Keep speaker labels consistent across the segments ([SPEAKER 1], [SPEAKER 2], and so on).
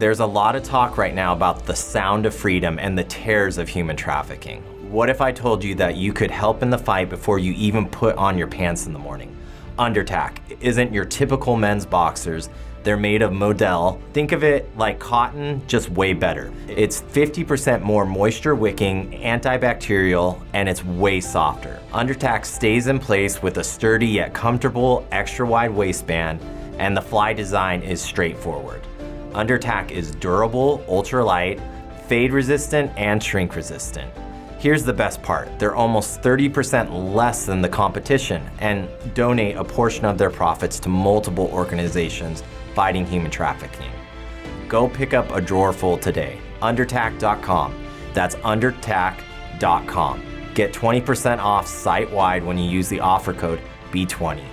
[SPEAKER 1] There's a lot of talk right now about the sound of freedom and the terrors of human trafficking. What if I told you that you could help in the fight before you even put on your pants in the morning? UNDERTAC isn't your typical men's boxers. They're made of modal. Think of it like cotton, just way better. It's 50% more moisture wicking, antibacterial, and it's way softer. UNDERTAC stays in place with a sturdy yet comfortable extra wide waistband, and the fly design is straightforward. UNDERTAC is durable, ultralight, fade resistant, and shrink resistant. Here's the best part. They're almost 30% less than the competition and donate a portion of their profits to multiple organizations fighting human trafficking. Go pick up a drawer full today. UNDERTAC.com. That's UNDERTAC.com. Get 20% off site-wide when you use the offer code B20.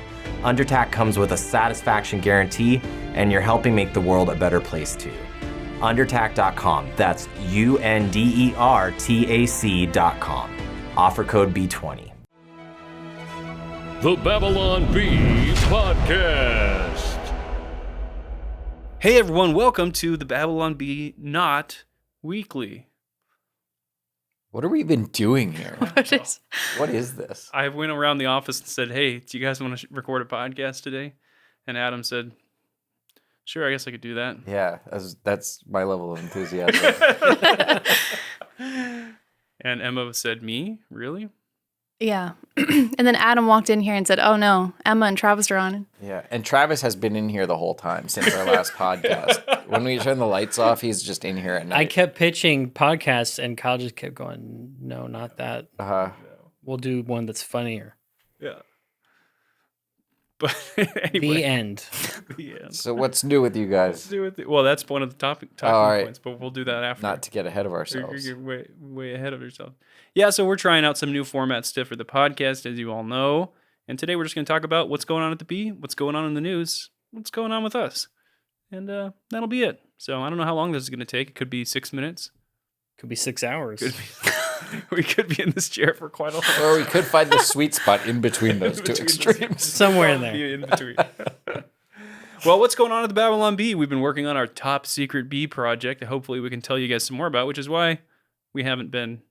[SPEAKER 1] UNDERTAC comes with a satisfaction guarantee, and you're helping make the world a better place too. UNDERTAC.com. That's UNDERTAC.com. Offer code B20.
[SPEAKER 2] The Babylon Bee Podcast.
[SPEAKER 3] Hey everyone, welcome to the Babylon Bee Not Weekly.
[SPEAKER 4] What are we even doing here?
[SPEAKER 5] What is
[SPEAKER 4] this?
[SPEAKER 3] I went around the office and said, hey, do you guys want to record a podcast today? And Adam said, sure, I guess I could do that.
[SPEAKER 4] Yeah, that's my level of enthusiasm.
[SPEAKER 3] And Emma said, me? Really?
[SPEAKER 5] Yeah. And then Adam walked in here and said, oh no, Emma and Travis are on.
[SPEAKER 4] Yeah, and Travis has been in here the whole time since our last podcast. When we turn the lights off, he's just in here at night.
[SPEAKER 6] I kept pitching podcasts, and Kyle just kept going, no, not that. We'll do one that's funnier.
[SPEAKER 3] Yeah. But anyway.
[SPEAKER 6] The end.
[SPEAKER 3] The end.
[SPEAKER 4] So what's new with you guys?
[SPEAKER 3] Well, that's one of the talking points, but we'll do that after.
[SPEAKER 4] Not to get ahead of ourselves.
[SPEAKER 3] You're way ahead of yourself. Yeah, so we're trying out some new format stuff for the podcast, as you all know. And today we're just going to talk about what's going on at the Bee, what's going on in the news, what's going on with us. And that'll be it. So I don't know how long this is going to take. It could be 6 minutes.
[SPEAKER 6] Could be 6 hours.
[SPEAKER 3] We could be in this chair for quite a while.
[SPEAKER 4] Or we could find the sweet spot in between those two extremes.
[SPEAKER 6] Somewhere in there.
[SPEAKER 3] In between. Well, what's going on at the Babylon Bee? We've been working on our top secret bee project that hopefully we can tell you guys some more about, which is why we haven't been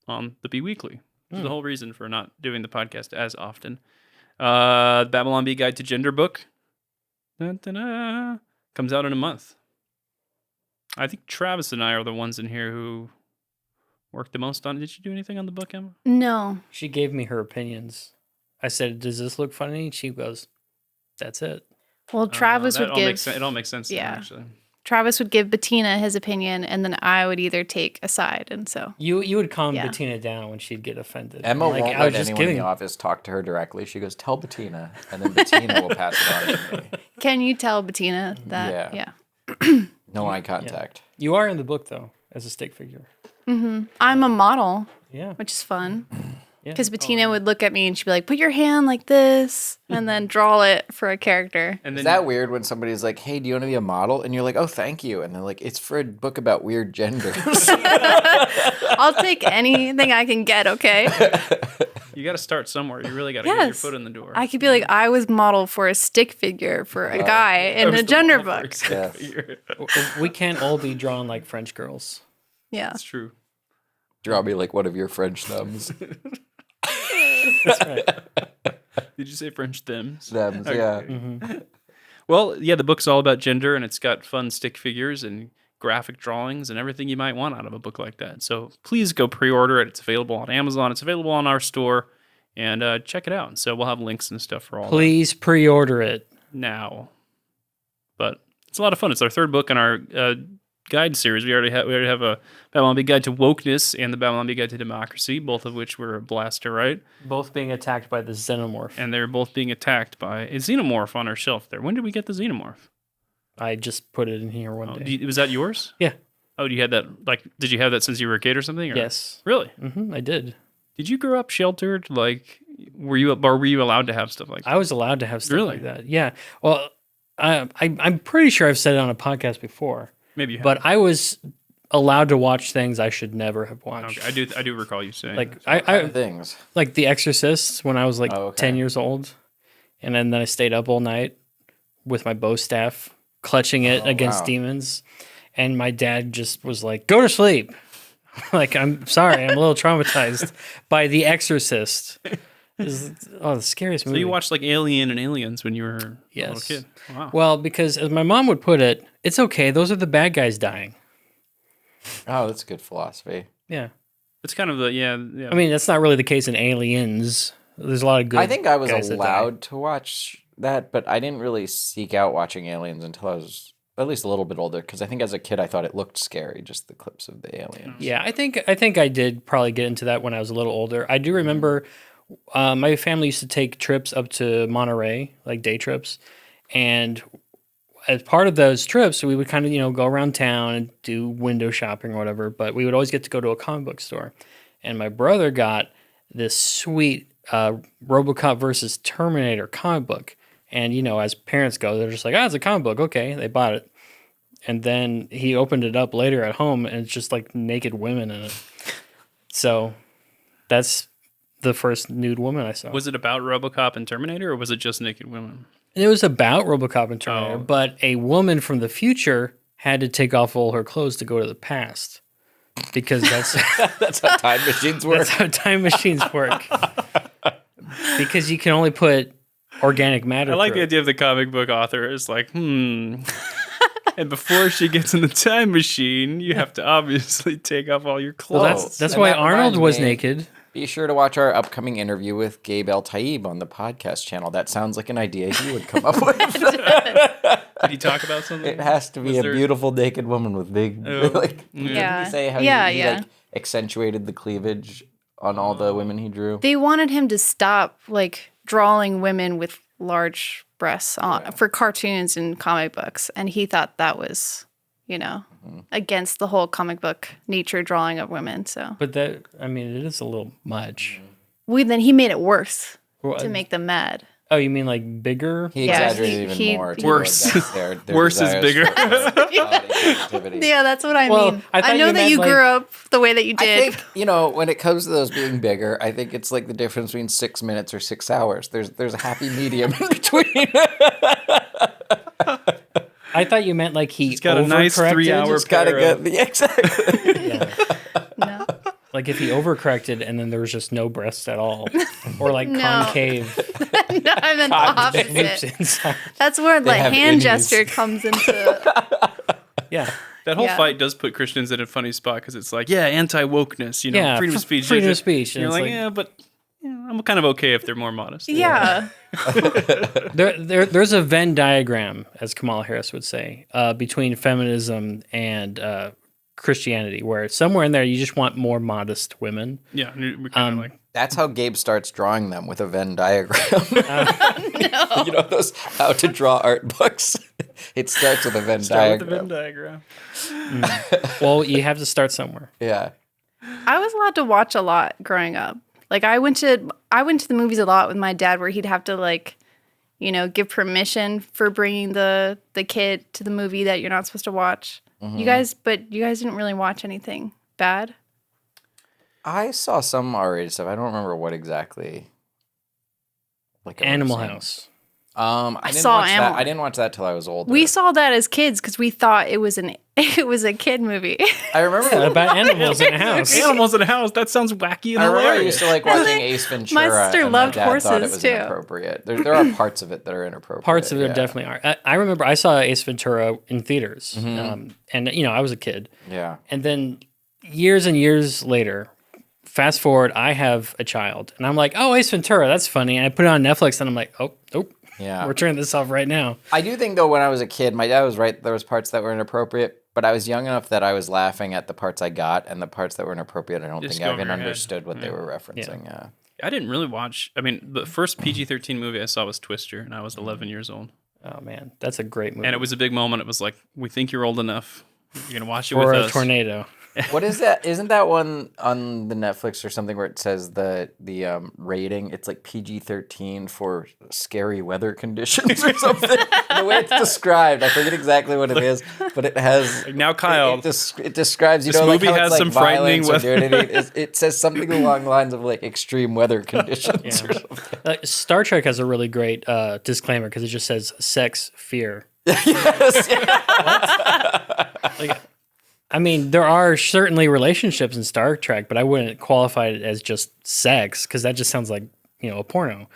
[SPEAKER 3] on the Bee Weekly. Which is the whole reason for not doing the podcast as often. The Babylon Bee Guide to Gender book comes out in a month. I think Travis and I are the ones in here who worked the most on it. Did you do anything on the book, Emma?
[SPEAKER 5] No.
[SPEAKER 6] She gave me her opinions. I said, does this look funny? She goes, that's it.
[SPEAKER 5] Well, Travis would give...
[SPEAKER 3] It all makes sense to me, actually.
[SPEAKER 5] Travis would give Bettina his opinion, and then I would either take a side, and so...
[SPEAKER 6] You would calm Bettina down when she'd get offended.
[SPEAKER 4] Emma won't let anyone in the office talk to her directly. She goes, tell Bettina, and then Bettina will pass it on to me.
[SPEAKER 5] Can you tell Bettina that? Yeah.
[SPEAKER 4] No eye contact.
[SPEAKER 6] Yeah. You are in the book, though, as a stick figure.
[SPEAKER 5] Mm-hmm. I'm a model,
[SPEAKER 6] yeah,
[SPEAKER 5] which is fun. Because Bettina would look at me and she'd be like, put your hand like this, and then draw it for a character.
[SPEAKER 4] And is that weird when somebody's like, hey, do you want to be a model? And you're like, oh, thank you. And they're like, it's for a book about weird genders.
[SPEAKER 5] I'll take anything I can get, okay?
[SPEAKER 3] You got to start somewhere. You really got to get your foot in the door.
[SPEAKER 5] I could be like, I was model for a stick figure for a guy in a gender book.
[SPEAKER 6] We can't all be drawn like French girls.
[SPEAKER 5] Yeah.
[SPEAKER 3] That's true.
[SPEAKER 4] Draw me like one of your French thumbs.
[SPEAKER 3] That's right. Did you say French thems?
[SPEAKER 4] Thems,
[SPEAKER 3] okay.
[SPEAKER 4] Yeah.
[SPEAKER 3] Mm-hmm. Well, yeah, the book's all about gender, and it's got fun stick figures and graphic drawings and everything you might want out of a book like that. So please go pre-order it. It's available on Amazon. It's available on our store, and check it out. So we'll have links and stuff for all
[SPEAKER 6] Please pre-order it
[SPEAKER 3] now. But it's a lot of fun. It's our third book in our guide series. We already have a Babylon Bee Guide to Wokeness and the Babylon Bee Guide to Democracy, both of which were a blast to write.
[SPEAKER 6] Both being attacked by the xenomorph.
[SPEAKER 3] And they're both being attacked by a xenomorph on our shelf there. When did we get the xenomorph?
[SPEAKER 6] I just put it in here one day.
[SPEAKER 3] Was that yours?
[SPEAKER 6] Yeah.
[SPEAKER 3] Oh, you had that? Did you have that since you were a kid or something? Or?
[SPEAKER 6] Yes.
[SPEAKER 3] Really?
[SPEAKER 6] Mm-hmm, I did.
[SPEAKER 3] Did you grow up sheltered? Were you allowed to have stuff like that?
[SPEAKER 6] I was allowed to have stuff like that. Yeah. Well, I'm pretty sure I've said it on a podcast before.
[SPEAKER 3] Maybe you have.
[SPEAKER 6] But I was allowed to watch things I should never have watched.
[SPEAKER 3] Okay. I do recall you saying
[SPEAKER 4] things
[SPEAKER 6] like The Exorcist when I was 10 years old, and then I stayed up all night with my bow staff, clutching it against demons. And my dad just was like, "Go to sleep." Like, I'm sorry, I'm a little traumatized by The Exorcist. The scariest movie.
[SPEAKER 3] So you watched like Alien and Aliens when you were a little
[SPEAKER 6] Yes.
[SPEAKER 3] kid. Wow.
[SPEAKER 6] Well, because as my mom would put it, it's okay. Those are the bad guys dying.
[SPEAKER 4] Oh, that's good philosophy.
[SPEAKER 6] Yeah.
[SPEAKER 3] It's kind of the yeah.
[SPEAKER 6] I mean, that's not really the case in Aliens. There's a lot of good.
[SPEAKER 4] I think I was
[SPEAKER 6] guys that die.
[SPEAKER 4] allowed to watch that, but I didn't really seek out watching Aliens until I was at least a little bit older. Because I think as a kid, I thought it looked scary, just the clips of the aliens.
[SPEAKER 6] Yeah, I think I did probably get into that when I was a little older. I do remember my family used to take trips up to Monterey, like day trips, and as part of those trips, we would kind of go around town and do window shopping or whatever. But we would always get to go to a comic book store, and my brother got this sweet RoboCop versus Terminator comic book. And, as parents go, they're just like, it's a comic book. Okay, they bought it. And then he opened it up later at home, and it's just like naked women in it. So that's the first nude woman I saw.
[SPEAKER 3] Was it about RoboCop and Terminator, or was it just naked women?
[SPEAKER 6] It was about RoboCop and Terminator, but a woman from the future had to take off all her clothes to go to the past. Because that's
[SPEAKER 4] That's how time machines work.
[SPEAKER 6] that's how time machines work. Because you can only put organic matter.
[SPEAKER 3] I like
[SPEAKER 6] through
[SPEAKER 3] the
[SPEAKER 6] it.
[SPEAKER 3] idea of the comic book author is like, And before she gets in the time machine, you have to obviously take off all your clothes.
[SPEAKER 6] Well, that's
[SPEAKER 4] And
[SPEAKER 6] why
[SPEAKER 4] that
[SPEAKER 6] Arnold
[SPEAKER 4] reminds
[SPEAKER 6] was
[SPEAKER 4] me-
[SPEAKER 6] naked.
[SPEAKER 4] Be sure to watch our upcoming interview with Gabe El Taib on the podcast channel. That sounds like an idea he would come up with.
[SPEAKER 3] Did he talk about something?
[SPEAKER 4] It has to be
[SPEAKER 3] Was
[SPEAKER 4] a
[SPEAKER 3] there-
[SPEAKER 4] beautiful naked woman with big,
[SPEAKER 3] Oh.
[SPEAKER 4] like,
[SPEAKER 5] Yeah.
[SPEAKER 4] did he say how
[SPEAKER 5] Yeah,
[SPEAKER 4] he
[SPEAKER 5] yeah.
[SPEAKER 4] like accentuated the cleavage on all the women he drew?
[SPEAKER 5] They wanted him to stop like drawing women with large breasts for cartoons and comic books, and he thought that was, against the whole comic book nature drawing of women. So
[SPEAKER 6] But it is a little much.
[SPEAKER 5] then he made it worse
[SPEAKER 6] Well,
[SPEAKER 5] to make them mad.
[SPEAKER 6] Oh, you mean like bigger?
[SPEAKER 4] He
[SPEAKER 5] Yeah,
[SPEAKER 4] exaggerated
[SPEAKER 5] he-
[SPEAKER 4] even more. to
[SPEAKER 3] Worse.
[SPEAKER 4] advance their
[SPEAKER 3] Worse is
[SPEAKER 4] desires
[SPEAKER 3] bigger.
[SPEAKER 4] for body positivity.
[SPEAKER 5] Yeah, that's what I
[SPEAKER 6] Well,
[SPEAKER 5] mean.
[SPEAKER 6] I thought
[SPEAKER 5] I know
[SPEAKER 6] you
[SPEAKER 5] that
[SPEAKER 6] meant,
[SPEAKER 5] you
[SPEAKER 6] like-
[SPEAKER 5] grew up the way that you
[SPEAKER 4] I
[SPEAKER 5] did.
[SPEAKER 4] think, when it comes to those being bigger, I think it's like the difference between 6 minutes or 6 hours. There's a happy medium in between.
[SPEAKER 6] I thought you meant like he's
[SPEAKER 3] got a nice 3-hour
[SPEAKER 4] Just gotta
[SPEAKER 3] pair
[SPEAKER 4] get
[SPEAKER 3] of-
[SPEAKER 4] the exactly.
[SPEAKER 6] Yeah.
[SPEAKER 5] No.
[SPEAKER 6] Like if he overcorrected and then there was just no breasts at all, or like
[SPEAKER 5] No.
[SPEAKER 6] concave
[SPEAKER 5] No, I meant the
[SPEAKER 6] lips
[SPEAKER 5] opposite.
[SPEAKER 6] inside.
[SPEAKER 5] That's where the
[SPEAKER 4] have
[SPEAKER 5] hand
[SPEAKER 4] innies.
[SPEAKER 5] gesture comes into.
[SPEAKER 6] Yeah,
[SPEAKER 3] That whole
[SPEAKER 5] Yeah.
[SPEAKER 3] fight does put Christians in a funny spot because it's like, anti-wokeness,
[SPEAKER 6] Yeah,
[SPEAKER 3] freedom of speech.
[SPEAKER 6] freedom of speech.
[SPEAKER 3] And
[SPEAKER 6] And
[SPEAKER 3] you're
[SPEAKER 6] it's
[SPEAKER 3] like,
[SPEAKER 6] like-
[SPEAKER 3] but I'm kind of okay if they're more modest.
[SPEAKER 5] Yeah.
[SPEAKER 6] there's a Venn diagram, as Kamala Harris would say, between feminism and Christianity, where somewhere in there you just want more modest women.
[SPEAKER 3] Yeah, we're kind of like,
[SPEAKER 4] That's how Gabe starts drawing them, with a Venn diagram. You know those how to draw art books? It starts with a Venn
[SPEAKER 3] start with the
[SPEAKER 4] diagram.
[SPEAKER 3] Venn diagram.
[SPEAKER 6] Well, you have to start somewhere.
[SPEAKER 4] Yeah.
[SPEAKER 5] I was allowed to watch a lot growing up. Like I went to the movies a lot with my dad, where he'd have to give permission for bringing the kid to the movie that you're not supposed to watch.
[SPEAKER 4] Mm-hmm.
[SPEAKER 5] You guys didn't really watch anything bad.
[SPEAKER 4] I saw some R-rated stuff. I don't remember what exactly. Like I
[SPEAKER 6] Animal
[SPEAKER 4] would've seen.
[SPEAKER 6] House.
[SPEAKER 4] I didn't
[SPEAKER 5] saw
[SPEAKER 4] watch
[SPEAKER 5] Animal-
[SPEAKER 4] that. I didn't watch that till I was older.
[SPEAKER 5] We saw that as kids because we thought it was a kid movie.
[SPEAKER 4] I remember.
[SPEAKER 6] About animals in a house.
[SPEAKER 3] Animals in a house. That sounds wacky and
[SPEAKER 4] I remember I
[SPEAKER 3] hilarious.
[SPEAKER 4] used to like watching Ace Ventura.
[SPEAKER 5] My sister
[SPEAKER 4] and
[SPEAKER 5] loved
[SPEAKER 4] my dad thought it
[SPEAKER 5] horses,
[SPEAKER 4] was
[SPEAKER 5] too.
[SPEAKER 4] inappropriate. There are parts of it that are inappropriate.
[SPEAKER 6] Parts of it
[SPEAKER 4] yeah.
[SPEAKER 6] definitely are. I remember I saw Ace Ventura in theaters,
[SPEAKER 4] Mm-hmm.
[SPEAKER 6] and I was a kid.
[SPEAKER 4] Yeah.
[SPEAKER 6] And then years and years later, fast forward, I have a child, and I'm like, oh, Ace Ventura, that's funny. And I put it on Netflix, and I'm like, oh, nope,
[SPEAKER 4] Yeah.
[SPEAKER 6] we're turning this off right now.
[SPEAKER 4] I do think though, when I was a kid, my dad was right. There was parts that were inappropriate, but I was young enough that I was laughing at the parts I got, and the parts that were inappropriate, I don't
[SPEAKER 3] Just
[SPEAKER 4] think
[SPEAKER 3] go
[SPEAKER 4] I even
[SPEAKER 3] over your head.
[SPEAKER 4] understood what they were referencing. Yeah.
[SPEAKER 3] I didn't really watch. I mean, the first PG-13 movie I saw was Twister, and I was 11 years old.
[SPEAKER 6] Oh man, that's a great movie.
[SPEAKER 3] And it was a big moment. It was like, we think you're old enough. You're gonna watch it
[SPEAKER 6] for
[SPEAKER 3] with
[SPEAKER 6] a
[SPEAKER 3] us.
[SPEAKER 6] tornado.
[SPEAKER 4] What is that? Isn't that one on the Netflix or something where it says the rating? It's like PG-13 for scary weather conditions or something. The way it's described, I forget exactly what it is, but it has.
[SPEAKER 3] Like, now, Kyle,
[SPEAKER 4] it describes.
[SPEAKER 3] this
[SPEAKER 4] Like
[SPEAKER 3] movie
[SPEAKER 4] how
[SPEAKER 3] has
[SPEAKER 4] it's like
[SPEAKER 3] some frightening
[SPEAKER 4] violence or
[SPEAKER 3] weather.
[SPEAKER 4] nudity. It says something along the lines of like extreme weather conditions.
[SPEAKER 6] Yeah.
[SPEAKER 4] Or something.
[SPEAKER 6] Star Trek has a really great disclaimer because it just says sex, fear,
[SPEAKER 4] Yes. Yeah.
[SPEAKER 6] Like, I mean, there are certainly relationships in Star Trek, but I wouldn't qualify it as just sex because that just sounds like, a porno.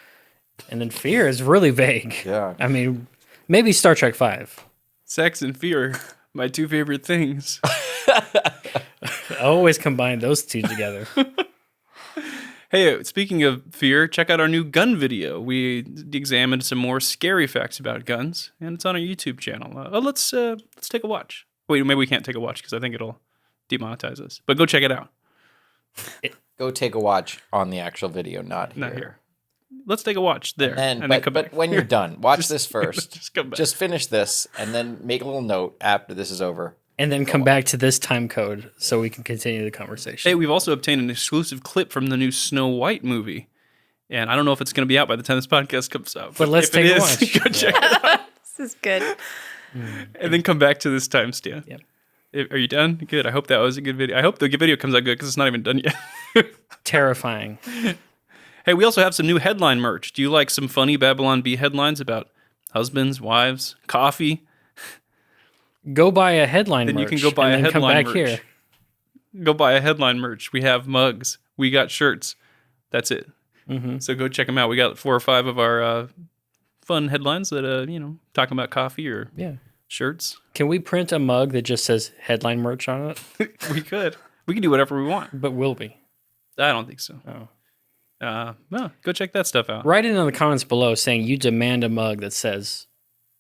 [SPEAKER 6] And then fear is really vague.
[SPEAKER 4] Yeah.
[SPEAKER 6] I mean, maybe Star Trek 5.
[SPEAKER 3] Sex and fear, my two favorite things.
[SPEAKER 6] I always combine those two together.
[SPEAKER 3] Hey, speaking of fear, check out our new gun video. We examined some more scary facts about guns, and it's on our YouTube channel. Let's take a watch. Wait, maybe we can't take a watch because I think it'll demonetize us. But go check it out.
[SPEAKER 4] Go take a watch on the actual video, not here.
[SPEAKER 3] Not here. Let's take a watch there, and then come
[SPEAKER 4] but
[SPEAKER 3] back.
[SPEAKER 4] when you're done, watch this first.
[SPEAKER 3] Just come back.
[SPEAKER 4] Just finish this, and then make a little note after this is over.
[SPEAKER 6] And then come back to this time code so we can continue the conversation.
[SPEAKER 3] Hey, we've also obtained an exclusive clip from the new Snow White movie. And I don't know if it's going to be out by the time this podcast comes out.
[SPEAKER 6] But let's
[SPEAKER 3] if
[SPEAKER 6] take
[SPEAKER 3] it
[SPEAKER 6] a
[SPEAKER 3] is,
[SPEAKER 6] watch.
[SPEAKER 3] go check it out.
[SPEAKER 5] This is good.
[SPEAKER 3] And then come back to this timestamp.
[SPEAKER 6] Yep.
[SPEAKER 3] Are you done? Good. I hope that was a good video. I hope the video comes out good because it's not even done yet.
[SPEAKER 6] Terrifying.
[SPEAKER 3] Hey, we also have some new headline merch. Do you like some funny Babylon Bee headlines about husbands, wives, coffee?
[SPEAKER 6] Go buy a headline
[SPEAKER 3] Then
[SPEAKER 6] merch.
[SPEAKER 3] you can go buy a
[SPEAKER 6] and then come
[SPEAKER 3] headline
[SPEAKER 6] back
[SPEAKER 3] merch.
[SPEAKER 6] here.
[SPEAKER 3] Go buy a headline merch. We have mugs. We got shirts. That's it.
[SPEAKER 6] Mm-hmm.
[SPEAKER 3] So go check them out. We got 4 or 5 of our fun headlines that talking about coffee or
[SPEAKER 6] Yeah.
[SPEAKER 3] shirts.
[SPEAKER 6] Can we print a mug that just says headline merch on it?
[SPEAKER 3] We could. We can do whatever we want.
[SPEAKER 6] But will be.
[SPEAKER 3] I don't think so.
[SPEAKER 6] Oh.
[SPEAKER 3] No, go check that stuff out.
[SPEAKER 6] Write in the comments below saying you demand a mug that says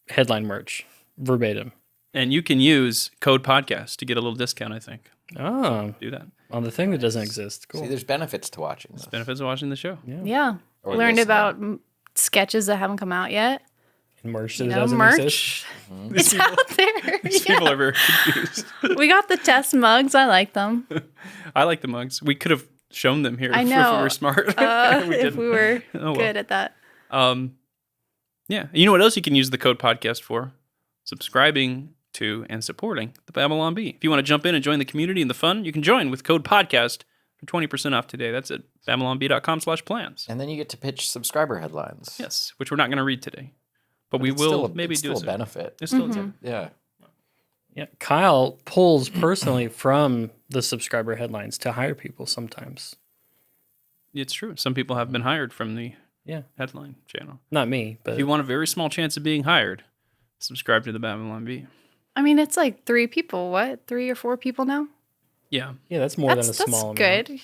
[SPEAKER 6] headline merch verbatim.
[SPEAKER 3] And you can use code podcast to get a little discount, I think.
[SPEAKER 6] Oh,
[SPEAKER 3] Do that.
[SPEAKER 6] on the thing that doesn't exist. Cool.
[SPEAKER 4] See, there's benefits to watching this.
[SPEAKER 3] Benefits of watching the show.
[SPEAKER 5] Yeah.
[SPEAKER 4] Or
[SPEAKER 5] Learned
[SPEAKER 4] listening.
[SPEAKER 5] about sketches that haven't come out yet.
[SPEAKER 6] And merch that
[SPEAKER 5] You know,
[SPEAKER 6] doesn't exist.
[SPEAKER 5] merch. It's out there.
[SPEAKER 3] These
[SPEAKER 5] Yeah.
[SPEAKER 3] people are very confused.
[SPEAKER 5] We got the test mugs. I like them.
[SPEAKER 3] I like the mugs. We could have shown them here
[SPEAKER 5] I
[SPEAKER 3] if
[SPEAKER 5] know.
[SPEAKER 3] we were smart. We
[SPEAKER 5] If
[SPEAKER 3] didn't.
[SPEAKER 5] we were
[SPEAKER 3] Oh, well.
[SPEAKER 5] good at that.
[SPEAKER 3] Yeah. You know what else you can use the code podcast for? Subscribing to and supporting the Babylon Bee. If you want to jump in and join the community and the fun, you can join with code podcast for 20% off today. That's at babylonbee.com/plans.
[SPEAKER 4] And then you get to pitch subscriber headlines.
[SPEAKER 3] Yes, which we're not going to read today. But we
[SPEAKER 4] It's
[SPEAKER 3] will
[SPEAKER 4] still a-
[SPEAKER 3] maybe
[SPEAKER 4] it's
[SPEAKER 3] do
[SPEAKER 4] still
[SPEAKER 3] it
[SPEAKER 4] a
[SPEAKER 3] soon.
[SPEAKER 4] benefit.
[SPEAKER 3] It's still
[SPEAKER 4] Yeah.
[SPEAKER 6] Yeah. Kyle pulls personally from the subscriber headlines to hire people sometimes.
[SPEAKER 3] It's true. Some people have been hired from the
[SPEAKER 6] Yeah.
[SPEAKER 3] headline channel.
[SPEAKER 6] Not me, but
[SPEAKER 3] If you want a very small chance of being hired, subscribe to the Babylon Bee.
[SPEAKER 5] I mean, it's like 3 people. What? 3 or 4 people now?
[SPEAKER 3] Yeah,
[SPEAKER 6] yeah, that's more
[SPEAKER 5] That's
[SPEAKER 6] than a small amount.
[SPEAKER 5] good.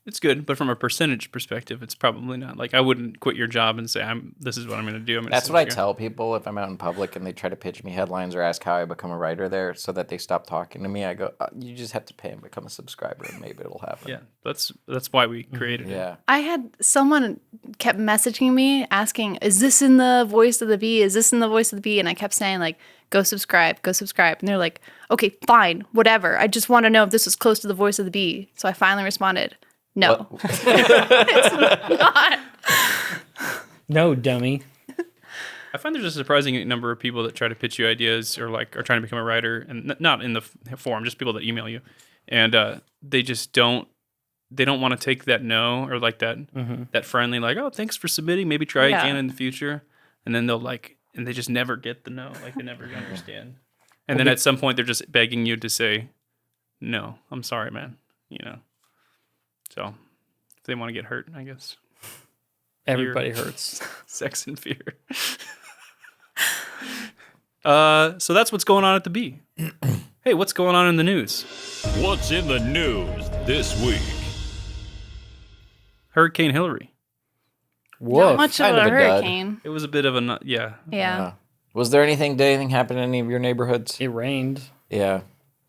[SPEAKER 3] it's good, but from a percentage perspective, it's probably not. Like I wouldn't quit your job and say, "This is what I'm going to do." I'm gonna
[SPEAKER 4] That's what I
[SPEAKER 3] subscribe."
[SPEAKER 4] tell people if I'm out in public and they try to pitch me headlines or ask how I become a writer there so that they stop talking to me. I go, you just have to pay and become a subscriber and maybe it'll happen.
[SPEAKER 3] Yeah, that's why we created it.
[SPEAKER 4] Yeah.
[SPEAKER 5] I had someone kept messaging me asking, "Is this in the voice of the bee? Is this in the voice of the bee?" And I kept saying like, "Go subscribe, go subscribe." And they're like, "Okay, fine, whatever. I just want to know if this was close to the voice of the bee." So I finally responded, "No, it's not."
[SPEAKER 3] No,
[SPEAKER 6] dummy.
[SPEAKER 3] I find there's a surprising number of people that try to pitch you ideas or are trying to become a writer, and not in the forum, just people that email you, and they just don't. They don't want to take that no or like that that friendly "oh, thanks for submitting, maybe try
[SPEAKER 5] Yeah.
[SPEAKER 3] again in the future," and then they'll and they just never get the no, they never understand, and then at some point they're just begging you to say, "No, I'm sorry, man," So if they want to get hurt, I guess.
[SPEAKER 6] Everybody hurts.
[SPEAKER 3] Sex and fear. So that's what's going on at the Bee. Hey, what's going on in the news?
[SPEAKER 2] What's in the news this week?
[SPEAKER 3] Hurricane Hilary.
[SPEAKER 6] Whoa.
[SPEAKER 5] Not much of
[SPEAKER 4] kind
[SPEAKER 5] a
[SPEAKER 4] of a dud.
[SPEAKER 5] hurricane.
[SPEAKER 3] It was a bit of a yeah,
[SPEAKER 5] Yeah.
[SPEAKER 4] Was there anything? Did anything happen in any of your neighborhoods?
[SPEAKER 6] It rained.
[SPEAKER 4] Yeah.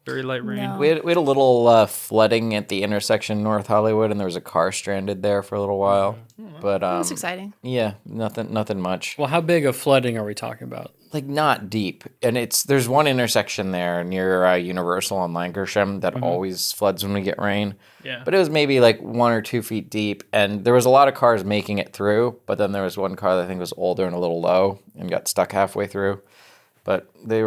[SPEAKER 3] very light rain.
[SPEAKER 5] No.
[SPEAKER 4] We had a little flooding at the intersection in North Hollywood, and there was a car stranded there for a little while. But
[SPEAKER 5] That's exciting.
[SPEAKER 4] yeah, nothing much.
[SPEAKER 6] Well, how big of flooding are we talking about?
[SPEAKER 4] Like not deep, and there's one intersection there near Universal on Lancashire that always floods when we get rain.
[SPEAKER 3] Yeah.
[SPEAKER 4] But it was maybe like 1 or 2 feet deep, and there was a lot of cars making it through. But then there was one car that I think was older and a little low and got stuck halfway through. But they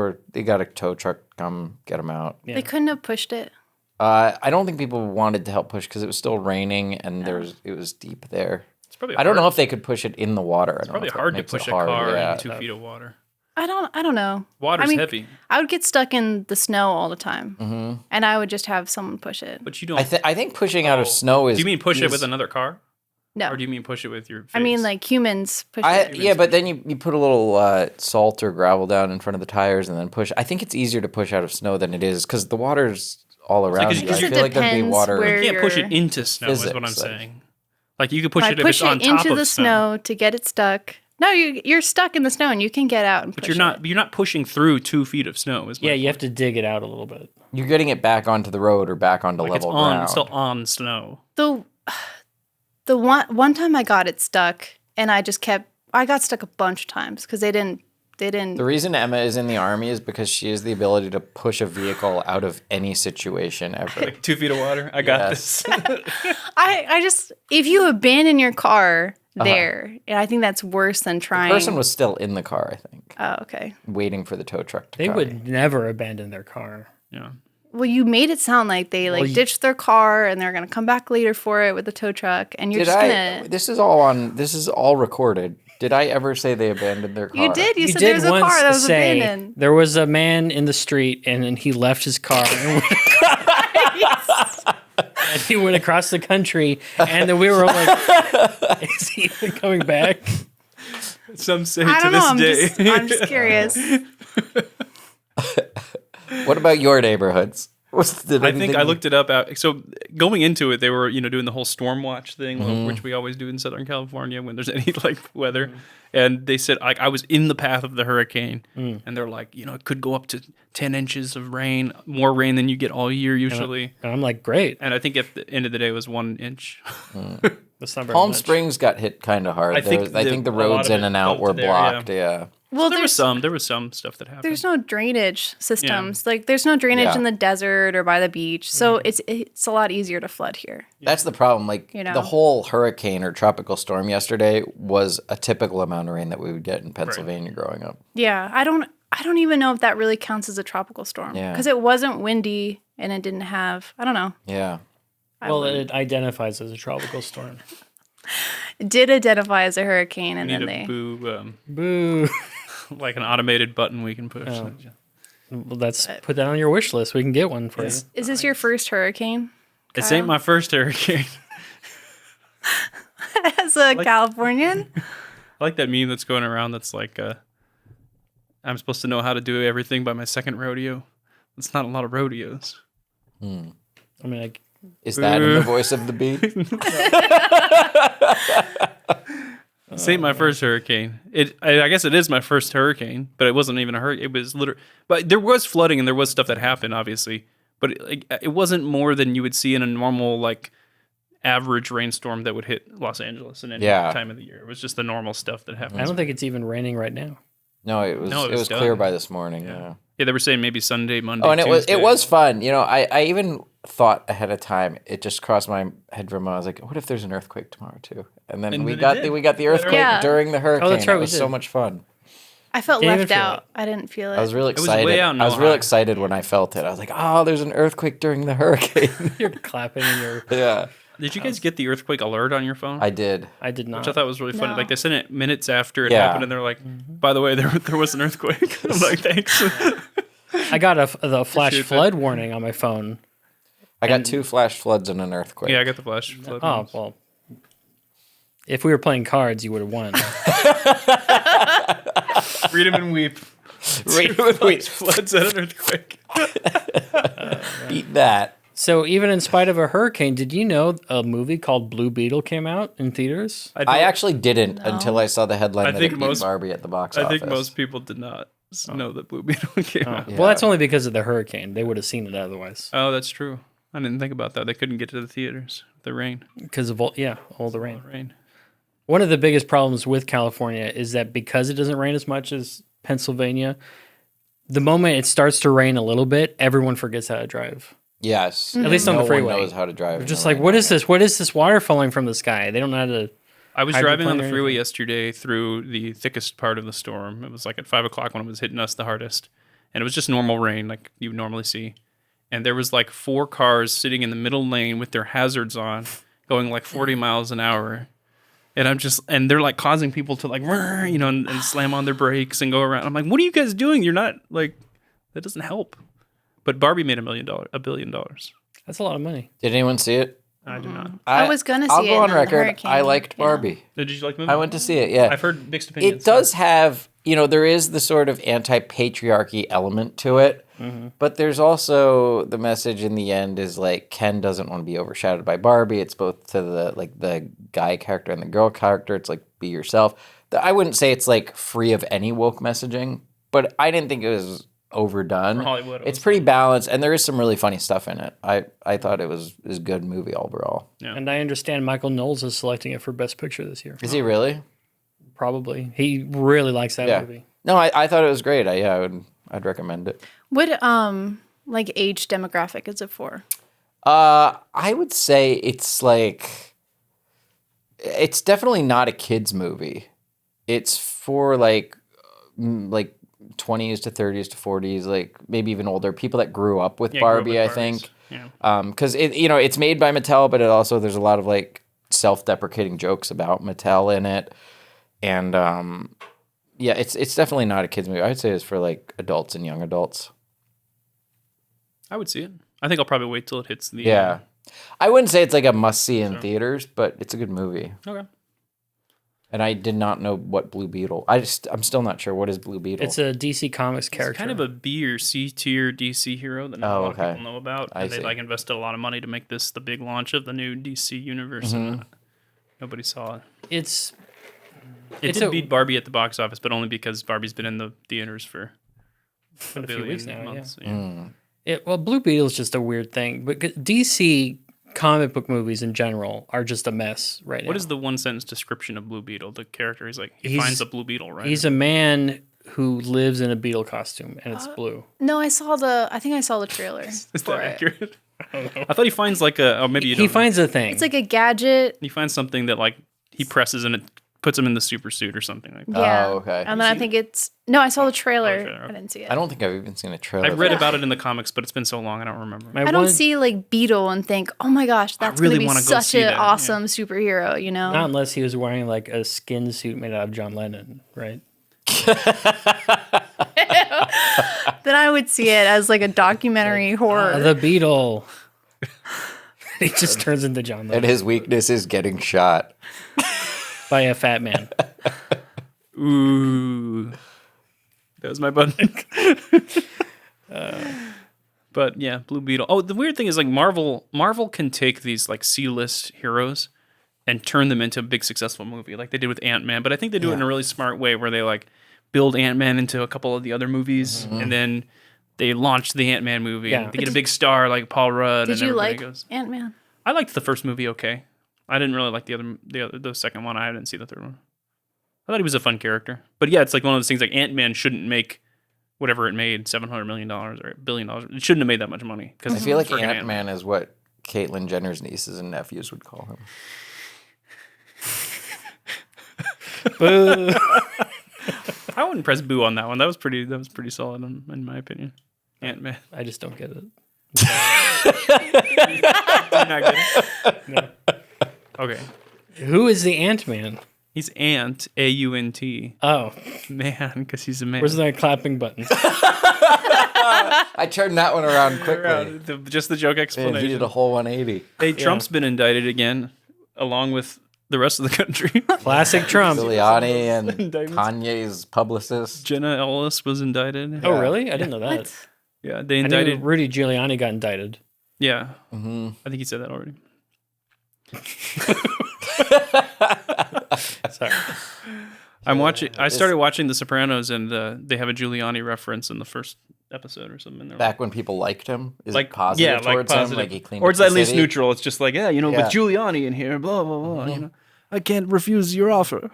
[SPEAKER 4] got a tow truck come get them out.
[SPEAKER 6] Yeah.
[SPEAKER 5] They couldn't have pushed it.
[SPEAKER 4] I don't think people wanted to help push because it was still raining and it was deep there.
[SPEAKER 3] It's probably
[SPEAKER 4] I don't know if they could push it in the water.
[SPEAKER 3] It's probably hard to push a car
[SPEAKER 4] yeah.
[SPEAKER 3] in 2 feet of water.
[SPEAKER 5] I don't know.
[SPEAKER 3] Water's
[SPEAKER 5] I mean,
[SPEAKER 3] heavy,
[SPEAKER 5] I would get stuck in the snow all the time, and I would just have someone push it.
[SPEAKER 3] but you don't.
[SPEAKER 4] I think pushing out of snow is.
[SPEAKER 3] Do you mean push it with
[SPEAKER 4] is-
[SPEAKER 3] another car,
[SPEAKER 5] No,
[SPEAKER 3] or do you mean push it with your face?
[SPEAKER 5] I mean like humans push it.
[SPEAKER 4] Yeah, but then you put a little salt or gravel down in front of the tires and then push. I think it's easier to push out of snow than it is because the water's all around
[SPEAKER 3] because
[SPEAKER 4] you.
[SPEAKER 3] it
[SPEAKER 4] I feel like there'd be
[SPEAKER 5] depends
[SPEAKER 4] water.
[SPEAKER 5] where-
[SPEAKER 3] you can't push it
[SPEAKER 5] you're-
[SPEAKER 3] into snow. Is what I'm
[SPEAKER 4] Physics, like-
[SPEAKER 3] saying. Like you could push
[SPEAKER 5] I
[SPEAKER 3] it if
[SPEAKER 5] push
[SPEAKER 3] it's on
[SPEAKER 5] it
[SPEAKER 3] top
[SPEAKER 5] into
[SPEAKER 3] of
[SPEAKER 5] the snow to get it stuck. No, you're stuck in the snow and you can get out and
[SPEAKER 3] But
[SPEAKER 5] push
[SPEAKER 3] you're not pushing through 2 feet of snow. Is my
[SPEAKER 6] Yeah, you have
[SPEAKER 3] point.
[SPEAKER 6] to dig it out a little bit.
[SPEAKER 4] You're getting it back onto the road or back onto
[SPEAKER 3] Like it's
[SPEAKER 4] level
[SPEAKER 3] on,
[SPEAKER 4] ground.
[SPEAKER 3] it's still on snow.
[SPEAKER 5] The one time I got it stuck and I got stuck a bunch of times because they didn't
[SPEAKER 4] The reason Emma is in the army is because she has the ability to push a vehicle out of any situation ever.
[SPEAKER 3] Like 2 feet of water. I got
[SPEAKER 4] Yes.
[SPEAKER 3] this.
[SPEAKER 5] I just if you abandon your car there, and I think that's worse than
[SPEAKER 4] The
[SPEAKER 5] trying.
[SPEAKER 4] person was still in the car, I think,
[SPEAKER 5] Oh, okay.
[SPEAKER 4] waiting for the tow truck to
[SPEAKER 6] They
[SPEAKER 4] come.
[SPEAKER 6] would never abandon their car.
[SPEAKER 3] Yeah.
[SPEAKER 5] Well, you made it sound like they ditched their car and they're gonna come back later for it with the tow truck, and you're
[SPEAKER 4] Did
[SPEAKER 5] just
[SPEAKER 4] I?
[SPEAKER 5] gonna.
[SPEAKER 4] This is all recorded. Did I ever say they abandoned their car?
[SPEAKER 5] You did. You said
[SPEAKER 6] did
[SPEAKER 5] there was a
[SPEAKER 6] once
[SPEAKER 5] car that was
[SPEAKER 6] say
[SPEAKER 5] abandoned.
[SPEAKER 6] there was a man in the street and he left his car and and he went across the country and then we were like, is he even coming back?
[SPEAKER 3] Some say
[SPEAKER 5] I
[SPEAKER 3] to
[SPEAKER 5] don't know.
[SPEAKER 3] this day.
[SPEAKER 5] I'm just curious.
[SPEAKER 4] What about your neighborhoods?
[SPEAKER 3] I think I looked it up. So going into it, they were doing the whole storm watch thing, which we always do in Southern California when there's any like weather. And they said I was in the path of the hurricane, and they're like, it could go up to 10 inches of rain, more rain than you get all year usually.
[SPEAKER 6] And I'm like, great.
[SPEAKER 3] And I think at the end of the day, it was 1 inch.
[SPEAKER 6] That's not very
[SPEAKER 4] Palm
[SPEAKER 6] much.
[SPEAKER 4] Springs got hit kind of hard.
[SPEAKER 3] I think
[SPEAKER 4] I think the
[SPEAKER 3] a lot
[SPEAKER 4] roads
[SPEAKER 3] of
[SPEAKER 4] in
[SPEAKER 3] it
[SPEAKER 4] and out
[SPEAKER 3] bumped
[SPEAKER 4] were
[SPEAKER 3] there,
[SPEAKER 4] blocked. Yeah.
[SPEAKER 5] Well,
[SPEAKER 3] There was some stuff that happened.
[SPEAKER 5] There's no drainage systems. Like there's no drainage
[SPEAKER 4] Yeah.
[SPEAKER 5] in the desert or by the beach, so it's a lot easier to flood here.
[SPEAKER 4] That's the problem. Like
[SPEAKER 5] You know?
[SPEAKER 4] the whole hurricane or tropical storm yesterday was a typical amount of rain that we would get in Pennsylvania growing up.
[SPEAKER 5] Yeah, I don't even know if that really counts as a tropical storm
[SPEAKER 4] Yeah.
[SPEAKER 5] because it wasn't windy and it didn't have. I don't know.
[SPEAKER 4] Yeah.
[SPEAKER 6] Well, it identifies as a tropical storm.
[SPEAKER 5] It did identify as a hurricane, and
[SPEAKER 3] We
[SPEAKER 5] then
[SPEAKER 3] need
[SPEAKER 5] they.
[SPEAKER 3] a boo,
[SPEAKER 6] Boo.
[SPEAKER 3] like an automated button we can push.
[SPEAKER 6] Well, let's put that on your wish list. We can get one for you.
[SPEAKER 5] Is this your first hurricane?
[SPEAKER 3] This ain't my first hurricane.
[SPEAKER 5] As a Californian?
[SPEAKER 3] I like that meme that's going around that's like, I'm supposed to know how to do everything by my second rodeo. It's not a lot of rodeos.
[SPEAKER 6] I mean,
[SPEAKER 4] Is that in the voice of the bee?
[SPEAKER 3] This ain't my first hurricane. I guess it is my first hurricane, but it wasn't even a hurricane. It was literally, but there was flooding and there was stuff that happened, obviously. But it wasn't more than you would see in a normal, like, average rainstorm that would hit Los Angeles in any time of the year. It was just the normal stuff that happened.
[SPEAKER 6] I don't think it's even raining right now.
[SPEAKER 4] No, it was
[SPEAKER 3] done.
[SPEAKER 4] clear by this morning. Yeah.
[SPEAKER 3] Yeah, they were saying maybe Sunday, Monday.
[SPEAKER 4] Oh, and
[SPEAKER 3] Tuesday.
[SPEAKER 4] it was fun. You know, I even thought ahead of time. It just crossed my head for a moment. I was like, what if there's an earthquake tomorrow too? And then
[SPEAKER 3] And
[SPEAKER 4] we
[SPEAKER 3] then it
[SPEAKER 4] got
[SPEAKER 3] did.
[SPEAKER 4] the earthquake
[SPEAKER 5] Yeah.
[SPEAKER 4] during the hurricane.
[SPEAKER 6] that's right,
[SPEAKER 4] It
[SPEAKER 6] we
[SPEAKER 4] was
[SPEAKER 6] did.
[SPEAKER 4] so much fun.
[SPEAKER 5] I felt
[SPEAKER 6] Didn't even
[SPEAKER 5] left
[SPEAKER 6] feel
[SPEAKER 5] out. I didn't feel it.
[SPEAKER 4] I was really
[SPEAKER 3] was
[SPEAKER 4] excited.
[SPEAKER 3] way out in
[SPEAKER 4] I was really
[SPEAKER 3] Ohio.
[SPEAKER 4] excited when I felt it. I was like, oh, there's an earthquake during the hurricane.
[SPEAKER 6] You're clapping in your.
[SPEAKER 4] Yeah,
[SPEAKER 3] Did you guys get the earthquake alert on your phone?
[SPEAKER 4] I did.
[SPEAKER 6] I did not.
[SPEAKER 3] Which I thought was really funny.
[SPEAKER 5] No.
[SPEAKER 3] Like they sent it minutes after it
[SPEAKER 4] Yeah.
[SPEAKER 3] happened, and they're like, "By the way, there was an earthquake." I'm like, "Thanks."
[SPEAKER 6] I got the flash
[SPEAKER 3] Appreciate that.
[SPEAKER 6] flood warning on my phone.
[SPEAKER 4] I got 2 flash floods and an earthquake.
[SPEAKER 3] Yeah, I got the flash flood.
[SPEAKER 6] Oh, well. If we were playing cards, you would have won.
[SPEAKER 3] Freedom and weep.
[SPEAKER 4] Wait,
[SPEAKER 3] Floods and an earthquake.
[SPEAKER 4] beat that.
[SPEAKER 6] So even in spite of a hurricane, did you know a movie called Blue Beetle came out in theaters?
[SPEAKER 4] I actually didn't until I saw the headline
[SPEAKER 3] I
[SPEAKER 4] that
[SPEAKER 3] think
[SPEAKER 4] it beat
[SPEAKER 3] most-
[SPEAKER 4] Barbie at the box
[SPEAKER 3] I
[SPEAKER 4] office.
[SPEAKER 3] think most people did not know that Blue Beetle came out.
[SPEAKER 6] Well, that's only because of the hurricane. They would have seen it otherwise.
[SPEAKER 3] Oh, that's true. I didn't think about that. They couldn't get to the theaters. The rain.
[SPEAKER 6] Because of all the rain.
[SPEAKER 3] Rain.
[SPEAKER 6] One of the biggest problems with California is that because it doesn't rain as much as Pennsylvania, the moment it starts to rain a little bit, everyone forgets how to drive.
[SPEAKER 4] Yes.
[SPEAKER 6] At least on the freeway.
[SPEAKER 4] No one knows how to drive.
[SPEAKER 6] They're
[SPEAKER 4] in
[SPEAKER 6] just
[SPEAKER 4] the
[SPEAKER 6] like,
[SPEAKER 4] rain.
[SPEAKER 6] what is this? What is this water falling from the sky? They don't know how to.
[SPEAKER 3] I was driving on the
[SPEAKER 6] Hydroplane or
[SPEAKER 3] freeway
[SPEAKER 6] anything?
[SPEAKER 3] yesterday through the thickest part of the storm. It was like at 5 o'clock when it was hitting us the hardest. And it was just normal rain like you would normally see. And there was like 4 cars sitting in the middle lane with their hazards on, going like 40 miles an hour. And and they're like causing people to like, and slam on their brakes and go around. I'm like, what are you guys doing? You're not like, that doesn't help. But Barbie made $1 billion.
[SPEAKER 6] That's a lot of money.
[SPEAKER 4] Did anyone see it?
[SPEAKER 3] I do not.
[SPEAKER 5] I was gonna see
[SPEAKER 4] I'll
[SPEAKER 5] it.
[SPEAKER 4] go on
[SPEAKER 5] and then the
[SPEAKER 4] record.
[SPEAKER 5] hurricane,
[SPEAKER 4] I liked
[SPEAKER 5] yeah.
[SPEAKER 4] Barbie.
[SPEAKER 3] Did you like the movie?
[SPEAKER 4] I went to see it. Yeah,
[SPEAKER 3] I've heard mixed opinions.
[SPEAKER 4] it does have, there is the sort of anti-patriarchy element to it, but there's also the message in the end is like Ken doesn't want to be overshadowed by Barbie. It's both to the guy character and the girl character. It's like be yourself. I wouldn't say it's like free of any woke messaging, but I didn't think it was overdone.
[SPEAKER 3] For Hollywood,
[SPEAKER 4] It's pretty balanced, and there is some really funny stuff in it. I thought it was a good movie overall.
[SPEAKER 3] Yeah.
[SPEAKER 6] And I understand Michael Knowles is selecting it for Best Picture this year.
[SPEAKER 4] Is he really?
[SPEAKER 6] Probably. He really likes that movie.
[SPEAKER 4] No, I thought it was great. I'd recommend it.
[SPEAKER 5] What like age demographic is it for?
[SPEAKER 4] I would say it's definitely not a kids movie. It's for like 20s to 30s to 40s, like maybe even older people that grew up with Barbie, I think.
[SPEAKER 3] Yeah.
[SPEAKER 4] Because it's made by Mattel, but there's a lot of like self-deprecating jokes about Mattel in it, and it's definitely not a kids movie. I'd say it's for like adults and young adults.
[SPEAKER 3] I would see it. I think I'll probably wait till it hits the.
[SPEAKER 4] Yeah, I wouldn't say it's like a must-see in theaters, but it's a good movie.
[SPEAKER 3] Okay.
[SPEAKER 4] And I did not know what Blue Beetle. I'm still not sure what is Blue Beetle.
[SPEAKER 6] It's a DC Comics character.
[SPEAKER 3] It's kind of a B or C tier DC hero that not a lot of people know about. And they like invested a lot of money to make this the big launch of the new DC universe. And nobody saw it. It did beat Barbie at the box office, but only because Barbie's been in the theaters for
[SPEAKER 6] a few weeks now.
[SPEAKER 3] Months.
[SPEAKER 6] Yeah. Well, Blue Beetle is just a weird thing, but DC comic book movies in general are just a mess right now.
[SPEAKER 3] What is the one sentence description of Blue Beetle? The character is like, he finds a blue beetle, right?
[SPEAKER 6] He's a man who lives in a beetle costume, and it's blue.
[SPEAKER 5] No, I think I saw the trailer.
[SPEAKER 3] Is that accurate? I don't know. I thought he finds like maybe you don't.
[SPEAKER 6] He finds a thing.
[SPEAKER 5] It's like a gadget.
[SPEAKER 3] He finds something that like he presses and it puts him in the super suit or something like that.
[SPEAKER 5] Yeah.
[SPEAKER 4] Oh, okay.
[SPEAKER 5] And then I think I saw the trailer.
[SPEAKER 3] Okay.
[SPEAKER 5] I didn't see it.
[SPEAKER 4] I don't think I've even seen a trailer.
[SPEAKER 3] I've read about it in the comics, but it's been so long I don't remember.
[SPEAKER 5] I don't see like Beetle and think, oh my gosh, that's
[SPEAKER 3] really
[SPEAKER 5] going to
[SPEAKER 3] wanna
[SPEAKER 5] be
[SPEAKER 3] go
[SPEAKER 5] such
[SPEAKER 3] see
[SPEAKER 5] an
[SPEAKER 3] that,
[SPEAKER 5] awesome superhero, you know?
[SPEAKER 6] Not unless he was wearing like a skin suit made out of John Lennon, right?
[SPEAKER 5] Then I would see it as like a documentary horror.
[SPEAKER 6] The Beetle. He just turns into John Lennon
[SPEAKER 4] And his weakness is getting shot.
[SPEAKER 6] by a fat man.
[SPEAKER 3] Ooh. That was my button. But yeah, Blue Beetle. Oh, the weird thing is like Marvel can take these like C-list heroes and turn them into a big successful movie like they did with Ant-Man, but I think they do it in a really smart way where they like build Ant-Man into a couple of the other movies and then they launch the Ant-Man movie and they get a big star like Paul Rudd.
[SPEAKER 5] Did
[SPEAKER 3] and
[SPEAKER 5] you
[SPEAKER 3] everybody
[SPEAKER 5] like
[SPEAKER 3] goes.
[SPEAKER 5] Ant-Man?
[SPEAKER 3] I liked the first movie okay. I didn't really like the second one. I didn't see the third one. I thought he was a fun character. But yeah, it's like one of those things like Ant-Man shouldn't make whatever it made, $700 million or $1 billion. It shouldn't have made that much money.
[SPEAKER 4] I feel like Ant-Man is what Caitlyn Jenner's nieces and nephews would call him.
[SPEAKER 3] Boo. I wouldn't press boo on that one. That was pretty solid in my opinion. Ant-Man.
[SPEAKER 6] I just don't get it.
[SPEAKER 3] You're not good. No. Okay.
[SPEAKER 6] Who is the Ant-Man?
[SPEAKER 3] He's Ant, A-U-N-T.
[SPEAKER 6] Oh,
[SPEAKER 3] Man, because he's a man.
[SPEAKER 6] where's that clapping button?
[SPEAKER 4] I turned that one around quickly.
[SPEAKER 3] Just the joke
[SPEAKER 4] Man,
[SPEAKER 3] explanation.
[SPEAKER 4] he did a whole 180.
[SPEAKER 3] Hey, Trump's been indicted again, along with the rest of the country.
[SPEAKER 6] Classic Trump.
[SPEAKER 4] Giuliani and
[SPEAKER 3] Indictments.
[SPEAKER 4] Kanye's publicist.
[SPEAKER 3] Jenna Ellis was indicted.
[SPEAKER 6] Oh, really? I didn't know that.
[SPEAKER 5] What?
[SPEAKER 3] Yeah, they
[SPEAKER 6] I knew
[SPEAKER 3] indicted.
[SPEAKER 6] Rudy Giuliani got indicted.
[SPEAKER 3] Yeah,
[SPEAKER 4] Mm-hmm.
[SPEAKER 3] I think he said that already.
[SPEAKER 6] Sorry.
[SPEAKER 3] I started watching The Sopranos, and they have a Giuliani reference in the first episode or something. They're
[SPEAKER 4] Back when people liked him, is
[SPEAKER 3] like
[SPEAKER 4] it positive towards him?
[SPEAKER 3] positive.
[SPEAKER 4] Like he cleaned
[SPEAKER 3] or
[SPEAKER 4] up
[SPEAKER 3] it's
[SPEAKER 4] the
[SPEAKER 3] at least
[SPEAKER 4] city?
[SPEAKER 3] neutral. It's just like, with
[SPEAKER 4] Yeah.
[SPEAKER 3] Giuliani in here, blah blah blah. You know, I can't refuse your offer.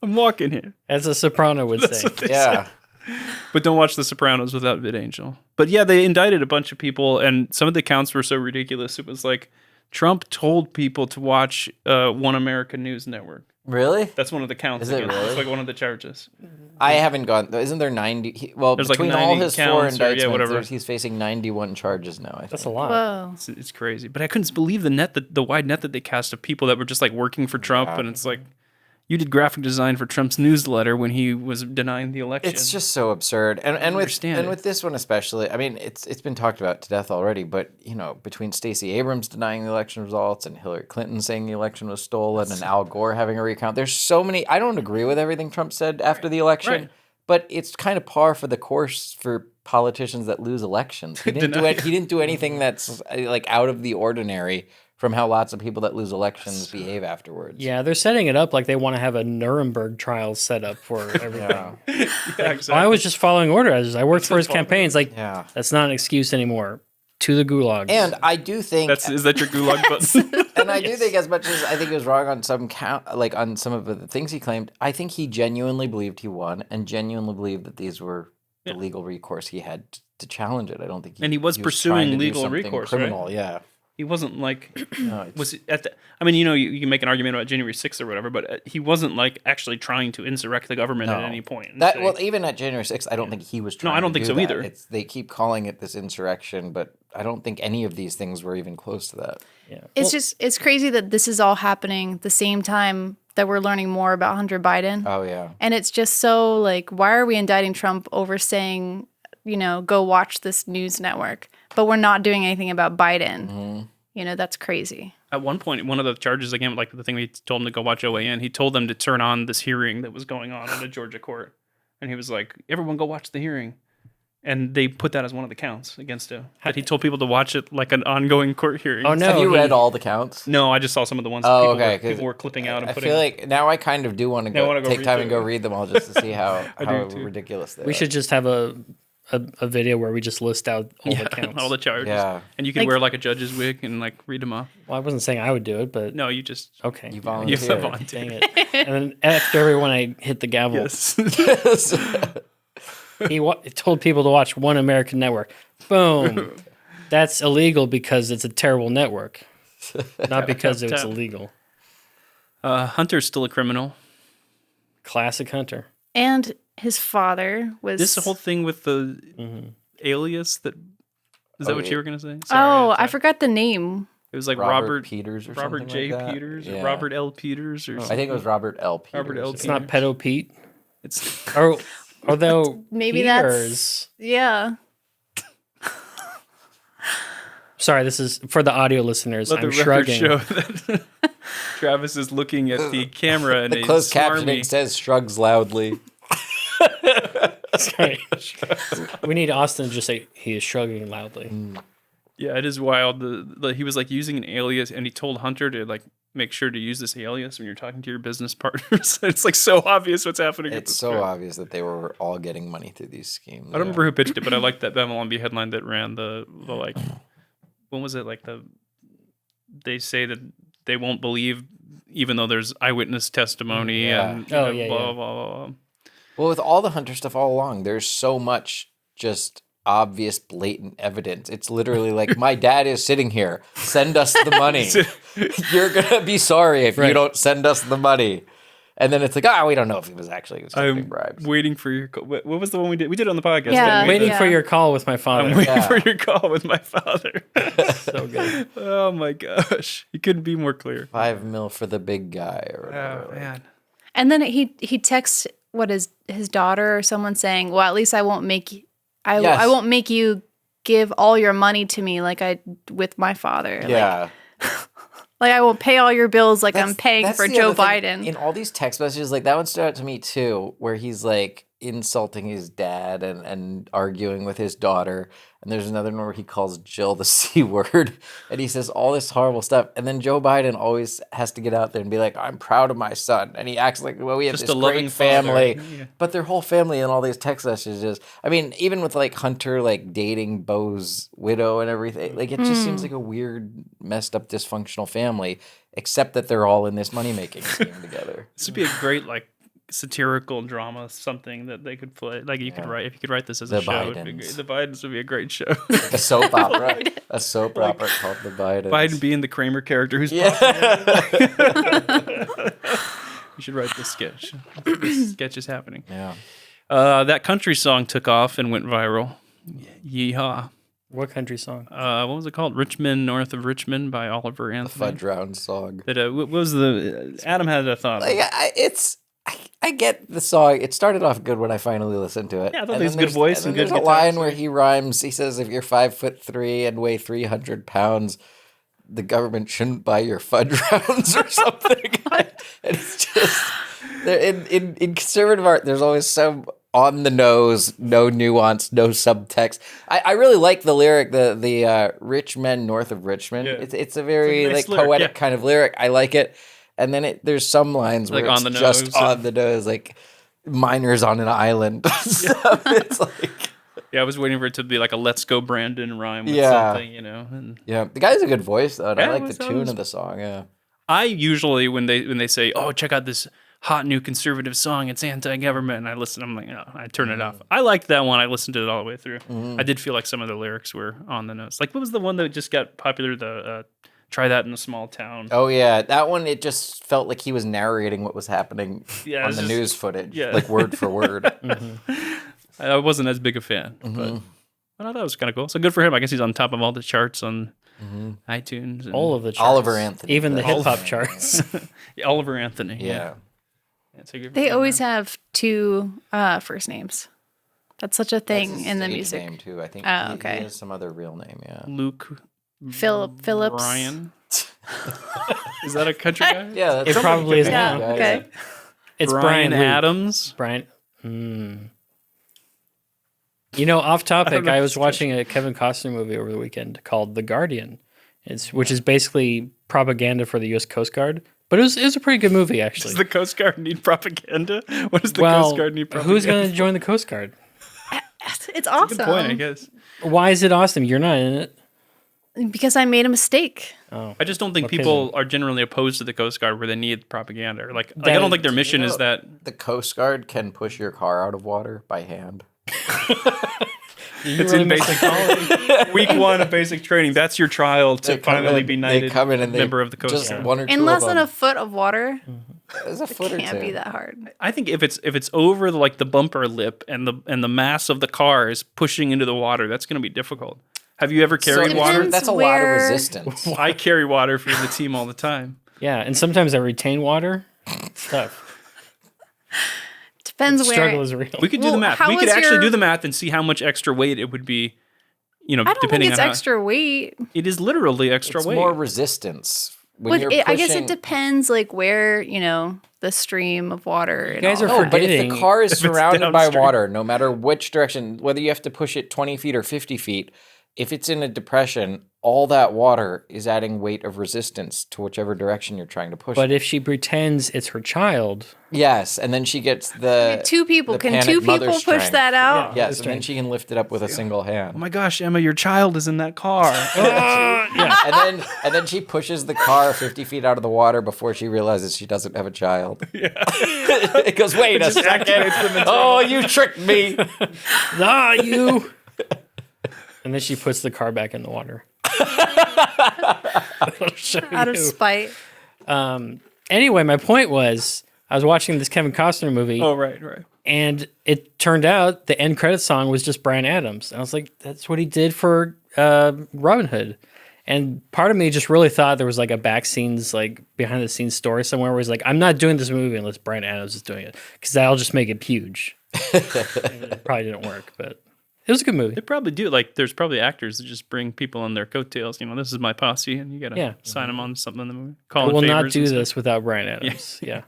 [SPEAKER 3] I'm walking here.
[SPEAKER 6] As a soprano would say.
[SPEAKER 4] Yeah.
[SPEAKER 3] But don't watch The Sopranos without VidAngel. But yeah, they indicted a bunch of people, and some of the counts were so ridiculous. It was like Trump told people to watch One American News Network.
[SPEAKER 4] Really?
[SPEAKER 3] That's one of the counts.
[SPEAKER 4] Is it
[SPEAKER 3] against.
[SPEAKER 4] really?
[SPEAKER 3] It's like one of the charges.
[SPEAKER 4] I haven't gone. Isn't there 90? Well,
[SPEAKER 3] There's like
[SPEAKER 4] between all
[SPEAKER 3] 90
[SPEAKER 4] his 4
[SPEAKER 3] counts or, yeah,
[SPEAKER 4] indictments,
[SPEAKER 3] whatever.
[SPEAKER 4] he's facing 91 charges now. I think.
[SPEAKER 6] That's a lot.
[SPEAKER 5] Whoa.
[SPEAKER 3] It's crazy. But I couldn't believe the wide net that they cast of people that were just like working for Trump, and it's like, you did graphic design for Trump's newsletter when he was denying the election.
[SPEAKER 4] It's just so absurd, and
[SPEAKER 3] understand
[SPEAKER 4] with this one especially. I mean, it's been talked about to death already. But between Stacey Abrams denying the election results and Hillary Clinton saying the election was stolen and Al Gore having a recount, there's so many. I don't agree with everything Trump said after the election,
[SPEAKER 3] Right.
[SPEAKER 4] but it's kind of par for the course for politicians that lose elections. He didn't do it. He didn't do anything that's like out of the ordinary from how lots of people that lose elections behave afterwards.
[SPEAKER 6] Yeah, they're setting it up like they want to have a Nuremberg trial set up for everything.
[SPEAKER 3] yeah, exactly.
[SPEAKER 6] I was just following orders. I worked for his campaign. It's like,
[SPEAKER 4] Yeah.
[SPEAKER 6] that's not an excuse anymore. To the gulags.
[SPEAKER 4] And I do think
[SPEAKER 3] Is that your gulag button?
[SPEAKER 4] and I do think, as much as I think he was wrong on some on some of the things he claimed, I think he genuinely believed he won and genuinely believed that these were the legal recourse he had to challenge it. I don't think
[SPEAKER 3] And he was pursuing
[SPEAKER 4] trying to do
[SPEAKER 3] legal
[SPEAKER 4] something
[SPEAKER 3] recourse, right?
[SPEAKER 4] criminal, yeah.
[SPEAKER 3] He wasn't like,
[SPEAKER 4] No, it's-
[SPEAKER 3] was it at the, I mean, you can make an argument about January 6th or whatever, but he wasn't like actually trying to insurrect the government at
[SPEAKER 4] No.
[SPEAKER 3] any point. and
[SPEAKER 4] that
[SPEAKER 3] say-
[SPEAKER 4] well, even at January 6th, I don't think he was trying.
[SPEAKER 3] I don't
[SPEAKER 4] to
[SPEAKER 3] think
[SPEAKER 4] do
[SPEAKER 3] so
[SPEAKER 4] that.
[SPEAKER 3] either.
[SPEAKER 4] They keep calling it this insurrection, but I don't think any of these things were even close to that.
[SPEAKER 6] yeah.
[SPEAKER 5] It's crazy that this is all happening the same time that we're learning more about Hunter Biden.
[SPEAKER 4] Oh yeah,
[SPEAKER 5] And it's just so like, why are we indicting Trump over saying, go watch this news network, but we're not doing anything about Biden?
[SPEAKER 4] Mm-hmm.
[SPEAKER 5] That's crazy.
[SPEAKER 3] At one point, one of the charges, again, like the thing we told him to go watch OAN, he told them to turn on this hearing that was going on in a Georgia court. And he was like, everyone go watch the hearing. And they put that as one of the counts against him. That he told people to watch it like an ongoing court hearing.
[SPEAKER 6] Oh, no.
[SPEAKER 4] have you
[SPEAKER 6] he-
[SPEAKER 4] read all the counts?
[SPEAKER 3] No, I just saw some of the ones
[SPEAKER 4] Oh,
[SPEAKER 3] that
[SPEAKER 4] okay. 'Cause
[SPEAKER 3] people were clipping out and
[SPEAKER 4] I
[SPEAKER 3] putting.
[SPEAKER 4] feel like now I kind of do want to
[SPEAKER 3] Now I
[SPEAKER 4] go
[SPEAKER 3] wanna go
[SPEAKER 4] take
[SPEAKER 3] read
[SPEAKER 4] time
[SPEAKER 3] through
[SPEAKER 4] and go
[SPEAKER 3] it.
[SPEAKER 4] read them all just to see how
[SPEAKER 3] do too.
[SPEAKER 4] ridiculous they are.
[SPEAKER 6] We should just have a video where we just list out all the counts.
[SPEAKER 3] all the charges.
[SPEAKER 4] Yeah.
[SPEAKER 3] And you can
[SPEAKER 5] Like-
[SPEAKER 3] wear like a judge's wig and like read them off.
[SPEAKER 6] Well, I wasn't saying I would do it, but
[SPEAKER 3] No, you just.
[SPEAKER 6] okay.
[SPEAKER 4] You
[SPEAKER 3] You
[SPEAKER 4] volunteer.
[SPEAKER 3] volunteer.
[SPEAKER 6] Dang it. And then after everyone, I hit the gavel.
[SPEAKER 3] Yes.
[SPEAKER 6] He told people to watch One American Network. Boom. That's illegal because it's a terrible network, not because it's
[SPEAKER 3] tap.
[SPEAKER 6] illegal.
[SPEAKER 3] Hunter's still a criminal.
[SPEAKER 6] Classic Hunter.
[SPEAKER 5] And his father was.
[SPEAKER 3] This whole thing with the alias that. Is that what
[SPEAKER 4] yeah.
[SPEAKER 3] you were going to say?
[SPEAKER 5] I forgot the name.
[SPEAKER 3] It was like
[SPEAKER 4] Robert Peters or
[SPEAKER 3] Robert
[SPEAKER 4] something
[SPEAKER 3] J.
[SPEAKER 4] like that.
[SPEAKER 3] Peters or
[SPEAKER 4] Yeah.
[SPEAKER 3] Robert L. Peters or
[SPEAKER 4] I
[SPEAKER 3] something.
[SPEAKER 4] think it was Robert L. Peters.
[SPEAKER 3] Robert L.
[SPEAKER 6] It's not Pedo Pete.
[SPEAKER 3] It's
[SPEAKER 6] Or, although
[SPEAKER 5] Maybe
[SPEAKER 6] Peters,
[SPEAKER 5] Yeah.
[SPEAKER 6] Sorry, this is for the audio listeners.
[SPEAKER 3] let the
[SPEAKER 6] I'm
[SPEAKER 3] record
[SPEAKER 6] shrugging.
[SPEAKER 3] show that Travis is looking at the camera and
[SPEAKER 4] The
[SPEAKER 3] a
[SPEAKER 4] closed
[SPEAKER 3] smarmy.
[SPEAKER 4] captioning says shrugs loudly.
[SPEAKER 6] Sorry. We need Austin to just say he is shrugging loudly.
[SPEAKER 3] Yeah, it is wild. He was like using an alias, and he told Hunter to like make sure to use this alias when you're talking to your business partners. It's like so obvious what's happening. at
[SPEAKER 4] It's
[SPEAKER 3] this
[SPEAKER 4] so
[SPEAKER 3] point.
[SPEAKER 4] obvious that they were all getting money through these schemes.
[SPEAKER 3] I don't remember who pitched it, but I liked that Babylon Bee headline that ran the like. When was it? Like they say that they won't believe, even though there's eyewitness testimony
[SPEAKER 4] Yeah.
[SPEAKER 3] and
[SPEAKER 6] Oh,
[SPEAKER 3] know,
[SPEAKER 6] yeah,
[SPEAKER 3] blah,
[SPEAKER 6] yeah.
[SPEAKER 3] blah blah blah.
[SPEAKER 4] Well, with all the Hunter stuff all along, there's so much just obvious, blatant evidence. It's literally like, my dad is sitting here. Send us the money. You're going to be sorry if you
[SPEAKER 6] Right.
[SPEAKER 4] don't send us the money. And then it's like, we don't know if he was actually accepting
[SPEAKER 3] I'm
[SPEAKER 4] bribes.
[SPEAKER 3] waiting for your. What was the one we did? We did it on the podcast.
[SPEAKER 5] Yeah.
[SPEAKER 3] didn't we?
[SPEAKER 6] Waiting
[SPEAKER 5] Yeah.
[SPEAKER 6] for your call with my father.
[SPEAKER 3] I'm waiting
[SPEAKER 4] Yeah.
[SPEAKER 3] for your call with my father.
[SPEAKER 6] So good.
[SPEAKER 3] Oh my gosh, he couldn't be more clear.
[SPEAKER 4] $5 million for the big guy or whatever.
[SPEAKER 3] Oh man.
[SPEAKER 5] And then he texts his daughter or someone saying, "Well, at least I won't make
[SPEAKER 4] Yes.
[SPEAKER 5] I won't make you give all your money to me like I with my father.
[SPEAKER 4] Yeah.
[SPEAKER 5] Like I won't pay all your bills like I'm
[SPEAKER 4] That's-
[SPEAKER 5] paying
[SPEAKER 4] that's
[SPEAKER 5] for
[SPEAKER 4] the
[SPEAKER 5] Joe
[SPEAKER 4] other thing.
[SPEAKER 5] Biden."
[SPEAKER 4] In all these text messages, like that one stood out to me too, where he's like insulting his dad and arguing with his daughter. And there's another one where he calls Jill the C word and he says all this horrible stuff. And then Joe Biden always has to get out there and be like, I'm proud of my son. And he acts like, well, we have
[SPEAKER 3] Just
[SPEAKER 4] this
[SPEAKER 3] a loving
[SPEAKER 4] great family.
[SPEAKER 3] father. Yeah.
[SPEAKER 4] But their whole family in all these text messages, I mean, even with like Hunter like dating Bo's widow and everything, like it just seems like a weird, messed up, dysfunctional family, except that they're all in this money-making scheme together.
[SPEAKER 3] This would be a great like satirical drama, something that they could play. Like you could write if you could write this as a
[SPEAKER 4] The
[SPEAKER 3] show. It'd be
[SPEAKER 4] Bidens.
[SPEAKER 3] great. The Bidens would be a great show.
[SPEAKER 4] A soap opera. A soap opera called The Bidens.
[SPEAKER 3] Biden being the Kramer character who's
[SPEAKER 4] Yeah.
[SPEAKER 3] You should write this sketch. This sketch is happening.
[SPEAKER 4] Yeah.
[SPEAKER 3] That country song took off and went viral. Yeehaw.
[SPEAKER 6] What country song?
[SPEAKER 3] What was it called? Richmond, North of Richmond by Oliver Anthony.
[SPEAKER 4] Fudge Round song.
[SPEAKER 3] That, what was the... Adam had a thought.
[SPEAKER 4] Like I get the song. It started off good when I finally listened to it.
[SPEAKER 3] Yeah, I thought
[SPEAKER 4] And
[SPEAKER 3] there was
[SPEAKER 4] then
[SPEAKER 3] good voice and
[SPEAKER 4] there's
[SPEAKER 3] good
[SPEAKER 4] a
[SPEAKER 3] guitar.
[SPEAKER 4] line where he rhymes. He says, "If you're 5'3" and weigh 300 pounds, the government shouldn't buy your fudge rounds or something." And it's just in conservative art. There's always some on the nose, no nuance, no subtext. I really like the lyric, the rich men north of Richmond.
[SPEAKER 3] Yeah.
[SPEAKER 4] It's a very
[SPEAKER 3] nice
[SPEAKER 4] like
[SPEAKER 3] lyric,
[SPEAKER 4] poetic
[SPEAKER 3] yeah.
[SPEAKER 4] kind of lyric. I like it. And then there's some lines where
[SPEAKER 3] Like
[SPEAKER 4] it's
[SPEAKER 3] on the
[SPEAKER 4] just
[SPEAKER 3] nose,
[SPEAKER 4] on the nose, like miners on an island. So it's like,
[SPEAKER 3] Yeah, I was waiting for it to be like a "Let's Go Brandon" rhyme with
[SPEAKER 4] Yeah.
[SPEAKER 3] something, you know. And
[SPEAKER 4] yeah, the guy's a good voice though. And I
[SPEAKER 3] Yeah,
[SPEAKER 4] like
[SPEAKER 3] it
[SPEAKER 4] the
[SPEAKER 3] was-
[SPEAKER 4] tune of the song. Yeah,
[SPEAKER 3] I usually when they say, "Oh, check out this hot new conservative song. It's anti-government," and I listen, I'm like, oh, I turn it off. I liked that one. I listened to it all the way through. I did feel like some of the lyrics were on the nose. Like, what was the one that just got popular? The "Try That in a Small Town."
[SPEAKER 4] oh yeah, that one. It just felt like he was narrating what was happening
[SPEAKER 3] Yeah,
[SPEAKER 4] on
[SPEAKER 3] it's
[SPEAKER 4] the
[SPEAKER 3] just-
[SPEAKER 4] news footage,
[SPEAKER 3] yeah.
[SPEAKER 4] like word for word.
[SPEAKER 3] I wasn't as big a fan, but I thought that was kind of cool. So good for him. I guess he's on top of all the charts on iTunes. And
[SPEAKER 6] All of the charts.
[SPEAKER 4] Oliver Anthony.
[SPEAKER 6] Even the
[SPEAKER 4] That's
[SPEAKER 6] hip hop
[SPEAKER 4] his name.
[SPEAKER 6] charts.
[SPEAKER 3] Yeah, Oliver Anthony.
[SPEAKER 4] Yeah.
[SPEAKER 3] Yeah, so good for
[SPEAKER 5] They
[SPEAKER 3] him,
[SPEAKER 5] always
[SPEAKER 3] man.
[SPEAKER 5] have two first names. That's such a
[SPEAKER 4] That's
[SPEAKER 5] thing
[SPEAKER 4] his
[SPEAKER 5] in the
[SPEAKER 4] stage
[SPEAKER 5] music.
[SPEAKER 4] name too. I think
[SPEAKER 5] Oh,
[SPEAKER 4] he
[SPEAKER 5] okay.
[SPEAKER 4] has some other real name. Yeah.
[SPEAKER 3] Luke
[SPEAKER 5] Phillips.
[SPEAKER 3] Ryan. Is that a country guy?
[SPEAKER 4] Yeah, that's
[SPEAKER 6] It probably is
[SPEAKER 5] Yeah.
[SPEAKER 6] now.
[SPEAKER 5] Okay.
[SPEAKER 6] It's
[SPEAKER 3] Brian
[SPEAKER 6] Brian Luke.
[SPEAKER 3] Adams.
[SPEAKER 6] Brian. You know, off topic,
[SPEAKER 3] know
[SPEAKER 6] I
[SPEAKER 3] if
[SPEAKER 6] was
[SPEAKER 3] it's
[SPEAKER 6] watching a Kevin Costner movie over the weekend called The Guardian, which is basically propaganda for the U.S. Coast Guard. But it was a pretty good movie, actually.
[SPEAKER 3] Does the Coast Guard need propaganda? What does the Coast Guard need propaganda?
[SPEAKER 6] who's going to join the Coast Guard?
[SPEAKER 5] It's awesome.
[SPEAKER 3] Good point, I guess.
[SPEAKER 6] Why is it awesome? You're not in it.
[SPEAKER 5] Because I made a mistake.
[SPEAKER 3] I just don't think
[SPEAKER 6] What
[SPEAKER 3] people are generally opposed to the Coast Guard where they need propaganda. Or like I don't think their mission is that.
[SPEAKER 4] The Coast Guard can push your car out of water by hand.
[SPEAKER 3] It's in basic training. Week 1 of basic training. That's your trial to finally be knighted
[SPEAKER 4] They come in and they
[SPEAKER 3] member of the Coast
[SPEAKER 4] just
[SPEAKER 3] Guard.
[SPEAKER 4] one or two
[SPEAKER 5] In less
[SPEAKER 4] of
[SPEAKER 5] than
[SPEAKER 4] them.
[SPEAKER 5] a foot of water,
[SPEAKER 4] There's a foot or
[SPEAKER 5] can't
[SPEAKER 4] two.
[SPEAKER 5] be that hard.
[SPEAKER 3] I think if it's over the bumper lip and the mass of the car is pushing into the water, that's going to be difficult. Have you ever carried
[SPEAKER 5] it
[SPEAKER 3] water?
[SPEAKER 5] depends.
[SPEAKER 4] That's a lot of
[SPEAKER 5] Where-
[SPEAKER 4] resistance.
[SPEAKER 3] I carry water for the team all the time.
[SPEAKER 6] Yeah, and sometimes I retain water. It's tough.
[SPEAKER 5] Depends
[SPEAKER 6] The
[SPEAKER 5] where.
[SPEAKER 6] struggle is real.
[SPEAKER 3] We could do
[SPEAKER 5] Well,
[SPEAKER 3] the math.
[SPEAKER 5] how
[SPEAKER 3] We could
[SPEAKER 5] was
[SPEAKER 3] actually
[SPEAKER 5] your-
[SPEAKER 3] do the math and see how much extra weight it would be. You know,
[SPEAKER 5] I don't think
[SPEAKER 3] depending
[SPEAKER 5] it's
[SPEAKER 3] on how,
[SPEAKER 5] extra weight.
[SPEAKER 3] It is literally extra
[SPEAKER 4] It's
[SPEAKER 3] weight.
[SPEAKER 4] more resistance. When
[SPEAKER 5] But
[SPEAKER 4] you're
[SPEAKER 5] I guess
[SPEAKER 4] pushing-
[SPEAKER 5] it depends, like where the stream of water. And
[SPEAKER 6] guys
[SPEAKER 5] all
[SPEAKER 6] are
[SPEAKER 5] that.
[SPEAKER 4] No, but if the
[SPEAKER 6] forgetting-
[SPEAKER 4] car is
[SPEAKER 3] it's
[SPEAKER 4] surrounded by
[SPEAKER 3] downstream.
[SPEAKER 4] water, no matter which direction, whether you have to push it 20 feet or 50 feet, if it's in a depression, all that water is adding weight of resistance to whichever direction you're trying to push
[SPEAKER 6] But
[SPEAKER 4] it.
[SPEAKER 6] if she pretends it's her child,
[SPEAKER 4] Yes, and then she gets the
[SPEAKER 5] Two people.
[SPEAKER 4] the
[SPEAKER 5] Can
[SPEAKER 4] panic
[SPEAKER 5] two
[SPEAKER 4] mother
[SPEAKER 5] people push
[SPEAKER 4] strength.
[SPEAKER 5] that out?
[SPEAKER 4] Yes, and then she can lift it up with a single hand.
[SPEAKER 3] Oh my gosh, Emma, your child is in that car.
[SPEAKER 4] And then she pushes the car 50 feet out of the water before she realizes she doesn't have a child. Yeah. It goes, wait a second. Oh, you tricked me.
[SPEAKER 6] you. And then she puts the car back in the water.
[SPEAKER 5] Out of spite.
[SPEAKER 6] Anyway, my point was, I was watching this Kevin Costner movie,
[SPEAKER 3] Oh, right.
[SPEAKER 6] and it turned out the end credit song was just Bryan Adams. And I was like, that's what he did for Robin Hood. And part of me just really thought there was like a back scenes, like behind the scenes story somewhere where he's like, I'm not doing this movie unless Bryan Adams is doing it because that'll just make it huge. It probably didn't work, but it was a good movie.
[SPEAKER 3] They probably do. Like, there's probably actors that just bring people on their coattails. You know, this is my posse, and you got to sign them on something in the movie.
[SPEAKER 6] I
[SPEAKER 3] Colin
[SPEAKER 6] will not
[SPEAKER 3] Favors
[SPEAKER 6] do
[SPEAKER 3] and stuff.
[SPEAKER 6] this without Bryan Adams. Yeah.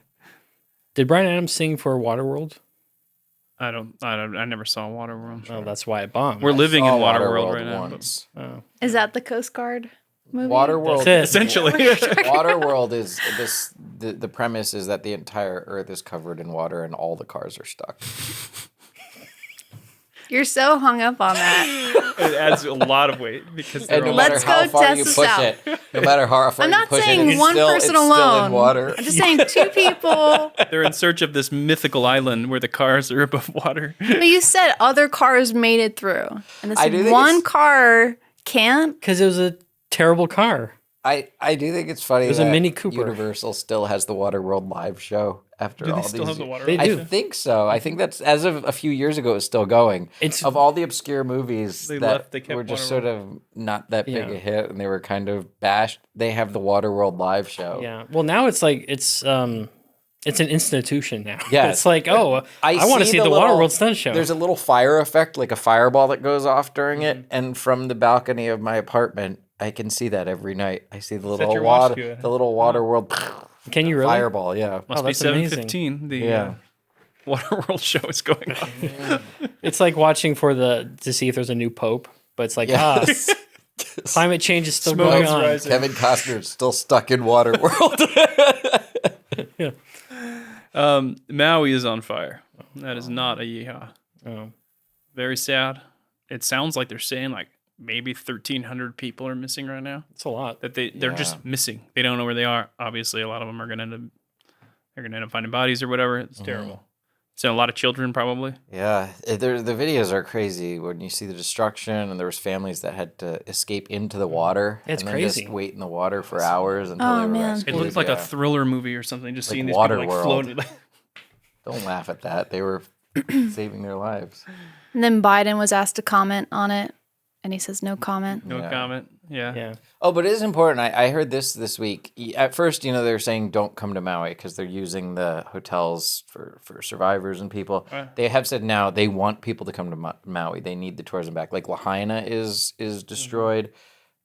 [SPEAKER 6] Did Bryan Adams sing for Waterworld?
[SPEAKER 3] I never saw Waterworld.
[SPEAKER 6] Oh, that's why it bombed.
[SPEAKER 3] We're living in
[SPEAKER 4] Saw
[SPEAKER 3] Waterworld right now.
[SPEAKER 4] once.
[SPEAKER 5] Is that the Coast Guard movie?
[SPEAKER 4] Waterworld.
[SPEAKER 6] That's it.
[SPEAKER 3] Essentially.
[SPEAKER 4] Waterworld is this. The premise is that the entire Earth is covered in water and all the cars are stuck.
[SPEAKER 5] You're so hung up on that.
[SPEAKER 3] It adds a lot of weight because they're
[SPEAKER 4] And no
[SPEAKER 3] all
[SPEAKER 4] matter
[SPEAKER 5] Let's
[SPEAKER 4] how
[SPEAKER 5] go
[SPEAKER 4] far
[SPEAKER 5] test
[SPEAKER 4] you
[SPEAKER 5] this
[SPEAKER 4] push
[SPEAKER 5] out.
[SPEAKER 4] it, no matter how far
[SPEAKER 5] I'm
[SPEAKER 4] you
[SPEAKER 5] not
[SPEAKER 4] push
[SPEAKER 5] saying
[SPEAKER 4] it, it's
[SPEAKER 5] one
[SPEAKER 4] still,
[SPEAKER 5] person
[SPEAKER 4] it's still
[SPEAKER 5] alone.
[SPEAKER 4] in water.
[SPEAKER 5] I'm just saying two people.
[SPEAKER 3] they're in search of this mythical island where the cars are above water.
[SPEAKER 5] But you said other cars made it through, and this
[SPEAKER 4] I do think
[SPEAKER 5] one
[SPEAKER 4] it's-
[SPEAKER 5] car can't.
[SPEAKER 6] Because it was a terrible car.
[SPEAKER 4] I do think it's funny
[SPEAKER 6] was a
[SPEAKER 4] that
[SPEAKER 6] Mini Cooper.
[SPEAKER 4] Universal still has the Waterworld live show after
[SPEAKER 3] Do they
[SPEAKER 4] all
[SPEAKER 3] still
[SPEAKER 4] these
[SPEAKER 3] have the
[SPEAKER 4] years.
[SPEAKER 3] water?
[SPEAKER 6] They
[SPEAKER 3] roll?
[SPEAKER 6] do.
[SPEAKER 4] I think so. I think that's as of a few years ago. It's still going.
[SPEAKER 6] It's-
[SPEAKER 4] of all the obscure movies
[SPEAKER 3] They
[SPEAKER 4] that
[SPEAKER 3] left, they kept
[SPEAKER 4] were just
[SPEAKER 3] Waterworld.
[SPEAKER 4] sort of not that big
[SPEAKER 6] Yeah.
[SPEAKER 4] a hit, and they were kind of bashed. They have the Waterworld live show.
[SPEAKER 6] Yeah. Well, now it's like it's an institution now.
[SPEAKER 4] Yeah.
[SPEAKER 6] It's like, oh, I want to see the
[SPEAKER 4] little-
[SPEAKER 6] Waterworld stunt show.
[SPEAKER 4] There's a little fire effect, like a fireball that goes off during
[SPEAKER 3] Mm-hmm.
[SPEAKER 4] it, and from the balcony of my apartment, I can see that every night. I see the
[SPEAKER 3] Set
[SPEAKER 4] little
[SPEAKER 3] your watch
[SPEAKER 4] water,
[SPEAKER 3] to it.
[SPEAKER 4] the little Waterworld
[SPEAKER 6] Can you really?
[SPEAKER 4] fireball. Yeah.
[SPEAKER 3] Must
[SPEAKER 6] Oh,
[SPEAKER 3] be
[SPEAKER 6] that's amazing.
[SPEAKER 3] 7:15. The
[SPEAKER 4] Yeah.
[SPEAKER 3] Waterworld show is going on.
[SPEAKER 6] It's like watching to see if there's a new pope, but it's like,
[SPEAKER 4] Yeah.
[SPEAKER 6] climate change is still
[SPEAKER 3] Smoke's
[SPEAKER 6] going on.
[SPEAKER 3] rising.
[SPEAKER 4] Kevin Costner's still stuck in Waterworld.
[SPEAKER 3] Maui is on fire. That is not a yeehaw.
[SPEAKER 6] Oh.
[SPEAKER 3] Very sad. It sounds like they're saying like maybe 1,300 people are missing right now.
[SPEAKER 6] It's a lot.
[SPEAKER 3] That they're just missing. They don't know where they are. Obviously, a lot of them are gonna end up finding bodies or whatever. It's terrible. So a lot of children probably.
[SPEAKER 4] Yeah, the videos are crazy when you see the destruction, and there was families that had to escape into the water.
[SPEAKER 6] It's
[SPEAKER 4] and then
[SPEAKER 6] crazy.
[SPEAKER 4] Just wait in the water for hours until
[SPEAKER 5] Oh,
[SPEAKER 4] they were
[SPEAKER 5] man.
[SPEAKER 4] rescued.
[SPEAKER 3] It looked like a
[SPEAKER 4] Yeah.
[SPEAKER 3] thriller movie or something. Just
[SPEAKER 4] Like
[SPEAKER 3] seeing these people like
[SPEAKER 4] Waterworld.
[SPEAKER 3] floating.
[SPEAKER 4] Don't laugh at that. They were saving their lives.
[SPEAKER 5] And then Biden was asked to comment on it, and he says no comment.
[SPEAKER 3] No
[SPEAKER 4] Yeah.
[SPEAKER 3] comment. Yeah.
[SPEAKER 6] Yeah.
[SPEAKER 4] Oh, but it is important. I heard this week. At first, they were saying don't come to Maui because they're using the hotels for survivors and people.
[SPEAKER 3] Right.
[SPEAKER 4] They have said now they want people to come to Maui. They need the tourism back. Like Lahaina is destroyed,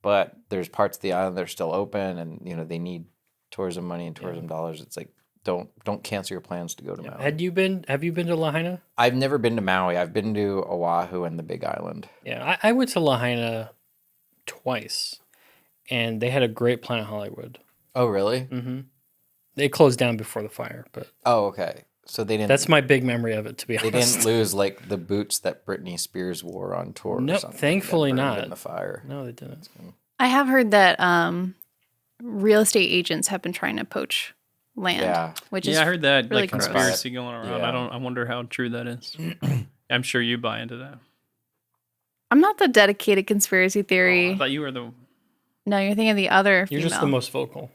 [SPEAKER 4] but there's parts of the island that are still open, and they need tourism money and tourism dollars. It's like don't cancel your plans to go to Maui.
[SPEAKER 6] Have you been to Lahaina?
[SPEAKER 4] I've never been to Maui. I've been to Oahu and the Big Island.
[SPEAKER 6] Yeah, I went to Lahaina twice, and they had a great Planet Hollywood.
[SPEAKER 4] Oh, really?
[SPEAKER 6] Mm-hmm. They closed down before the fire, but
[SPEAKER 4] Oh, okay. So they didn't.
[SPEAKER 6] that's my big memory of it, to be
[SPEAKER 4] They
[SPEAKER 6] honest.
[SPEAKER 4] didn't lose like the boots that Britney Spears wore on tour.
[SPEAKER 6] No,
[SPEAKER 4] or something.
[SPEAKER 6] thankfully
[SPEAKER 4] That burned
[SPEAKER 6] not.
[SPEAKER 4] In the fire.
[SPEAKER 6] No, they didn't.
[SPEAKER 5] I have heard that real estate agents have been trying to poach land,
[SPEAKER 4] Yeah.
[SPEAKER 5] which is
[SPEAKER 3] Yeah, I heard that
[SPEAKER 5] really
[SPEAKER 3] like
[SPEAKER 5] gross.
[SPEAKER 3] conspiracy going around.
[SPEAKER 4] Yeah.
[SPEAKER 3] I wonder how true that is. I'm sure you buy into that.
[SPEAKER 5] I'm not the dedicated conspiracy theory.
[SPEAKER 3] I thought you were the
[SPEAKER 5] No, you're thinking of the other
[SPEAKER 6] You're
[SPEAKER 5] female.
[SPEAKER 6] just the most vocal.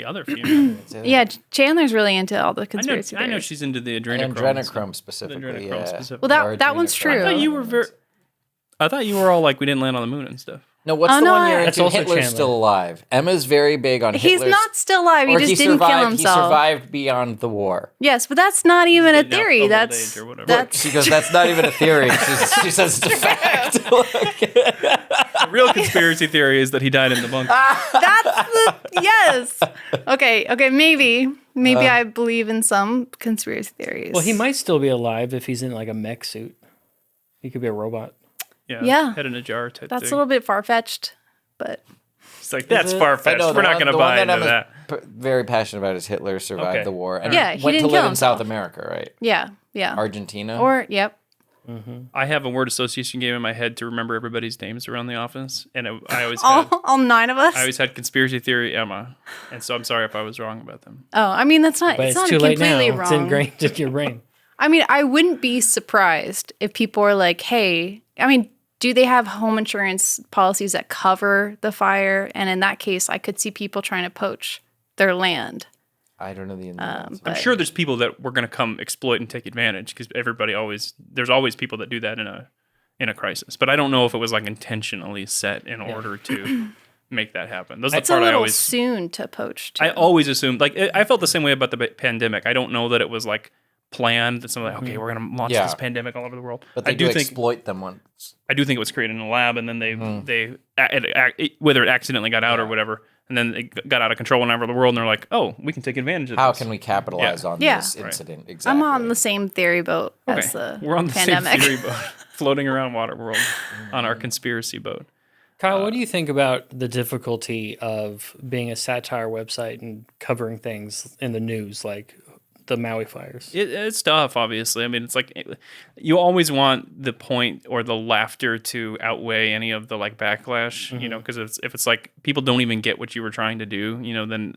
[SPEAKER 3] other female.
[SPEAKER 5] Yeah, Chandler's really into all the
[SPEAKER 3] I know
[SPEAKER 5] conspiracy theories.
[SPEAKER 3] she's into the adrenochrome.
[SPEAKER 4] Adrenochrome
[SPEAKER 3] The
[SPEAKER 4] specifically.
[SPEAKER 3] adrenochrome
[SPEAKER 4] Yeah.
[SPEAKER 3] specifically.
[SPEAKER 5] Well,
[SPEAKER 4] Or
[SPEAKER 5] that one's
[SPEAKER 4] adrenochrome.
[SPEAKER 5] true.
[SPEAKER 3] I thought you were very. I thought you were all like we didn't land on the moon and stuff.
[SPEAKER 4] No, what's
[SPEAKER 5] Oh,
[SPEAKER 4] the
[SPEAKER 5] no,
[SPEAKER 4] one you're
[SPEAKER 6] That's
[SPEAKER 4] into?
[SPEAKER 6] also
[SPEAKER 4] Hitler's
[SPEAKER 6] Chandler.
[SPEAKER 4] still alive. Emma's very big on
[SPEAKER 5] He's
[SPEAKER 4] Hitler's.
[SPEAKER 5] not still alive. He
[SPEAKER 4] or
[SPEAKER 5] just didn't kill
[SPEAKER 4] survived.
[SPEAKER 5] himself.
[SPEAKER 4] He survived beyond the war.
[SPEAKER 5] Yes, but that's not even a
[SPEAKER 3] Didn't have
[SPEAKER 5] theory.
[SPEAKER 3] old
[SPEAKER 5] That's
[SPEAKER 3] age or whatever.
[SPEAKER 5] that's
[SPEAKER 4] She goes, that's not even a theory. She says it's a fact.
[SPEAKER 3] The real conspiracy theory is that he died in the bunker.
[SPEAKER 5] that's the yes. Okay, maybe I believe in some conspiracy theories.
[SPEAKER 6] Well, he might still be alive if he's in like a mech suit. He could be a robot.
[SPEAKER 5] Yeah.
[SPEAKER 3] Head in a jar type
[SPEAKER 5] That's
[SPEAKER 3] thing.
[SPEAKER 5] a little bit far fetched, but
[SPEAKER 3] It's like that's
[SPEAKER 6] it?
[SPEAKER 3] far
[SPEAKER 4] I
[SPEAKER 3] fetched.
[SPEAKER 4] know,
[SPEAKER 3] We're
[SPEAKER 4] the
[SPEAKER 3] not
[SPEAKER 4] one-
[SPEAKER 3] going to
[SPEAKER 4] the one
[SPEAKER 3] buy
[SPEAKER 4] that
[SPEAKER 3] into
[SPEAKER 4] Emma's
[SPEAKER 3] that.
[SPEAKER 4] very passionate about is Hitler survived
[SPEAKER 3] Okay.
[SPEAKER 4] the war and
[SPEAKER 5] Yeah, he
[SPEAKER 4] went to
[SPEAKER 5] didn't
[SPEAKER 4] live
[SPEAKER 5] kill
[SPEAKER 4] in South
[SPEAKER 5] himself.
[SPEAKER 4] America, right?
[SPEAKER 5] yeah.
[SPEAKER 4] Argentina.
[SPEAKER 5] Or yep.
[SPEAKER 3] I have a word association game in my head to remember everybody's names around the office, and I always had,
[SPEAKER 5] All 9 of us.
[SPEAKER 3] I always had conspiracy theory Emma, and so I'm sorry if I was wrong about them.
[SPEAKER 5] Oh, I mean that's not.
[SPEAKER 6] But
[SPEAKER 5] It's
[SPEAKER 6] it's
[SPEAKER 5] not
[SPEAKER 6] too late now.
[SPEAKER 5] completely
[SPEAKER 6] It's
[SPEAKER 5] wrong.
[SPEAKER 6] ingrained in your brain.
[SPEAKER 5] I mean, I wouldn't be surprised if people are like, "Hey, I mean, do they have home insurance policies that cover the fire?" And in that case, I could see people trying to poach their land.
[SPEAKER 4] I don't know the ins and outs.
[SPEAKER 3] I'm sure there's people that were going to come exploit and take advantage because there's always people that do that in a crisis. But I don't know if it was like intentionally set in order to make that happen. Those are the
[SPEAKER 5] It's a
[SPEAKER 3] part I
[SPEAKER 5] little
[SPEAKER 3] always
[SPEAKER 5] soon to poach. Too.
[SPEAKER 3] I always assumed like I felt the same way about the pandemic. I don't know that it was like planned that something like okay we're going to launch
[SPEAKER 4] Yeah.
[SPEAKER 3] this pandemic all over the world.
[SPEAKER 4] But they
[SPEAKER 3] I
[SPEAKER 4] do
[SPEAKER 3] think
[SPEAKER 4] exploit them once.
[SPEAKER 3] I do think it was created in a lab and then whether it accidentally got out or whatever. And then it got out of control all over the world, and they're like, "Oh, we can take advantage of
[SPEAKER 4] How
[SPEAKER 3] this."
[SPEAKER 4] can we capitalize on
[SPEAKER 5] Yeah.
[SPEAKER 4] this
[SPEAKER 3] Right.
[SPEAKER 4] incident? Exactly.
[SPEAKER 5] I'm on the same theory boat as the
[SPEAKER 3] We're on the
[SPEAKER 5] pandemic.
[SPEAKER 3] same theory boat, floating around Waterworld on our conspiracy boat.
[SPEAKER 6] Kyle, what do you think about the difficulty of being a satire website and covering things in the news like the Maui fires?
[SPEAKER 3] It's tough, obviously. I mean, it's like you always want the point or the laughter to outweigh any of the like backlash, you know, because if it's like people don't even get what you were trying to do, you know, then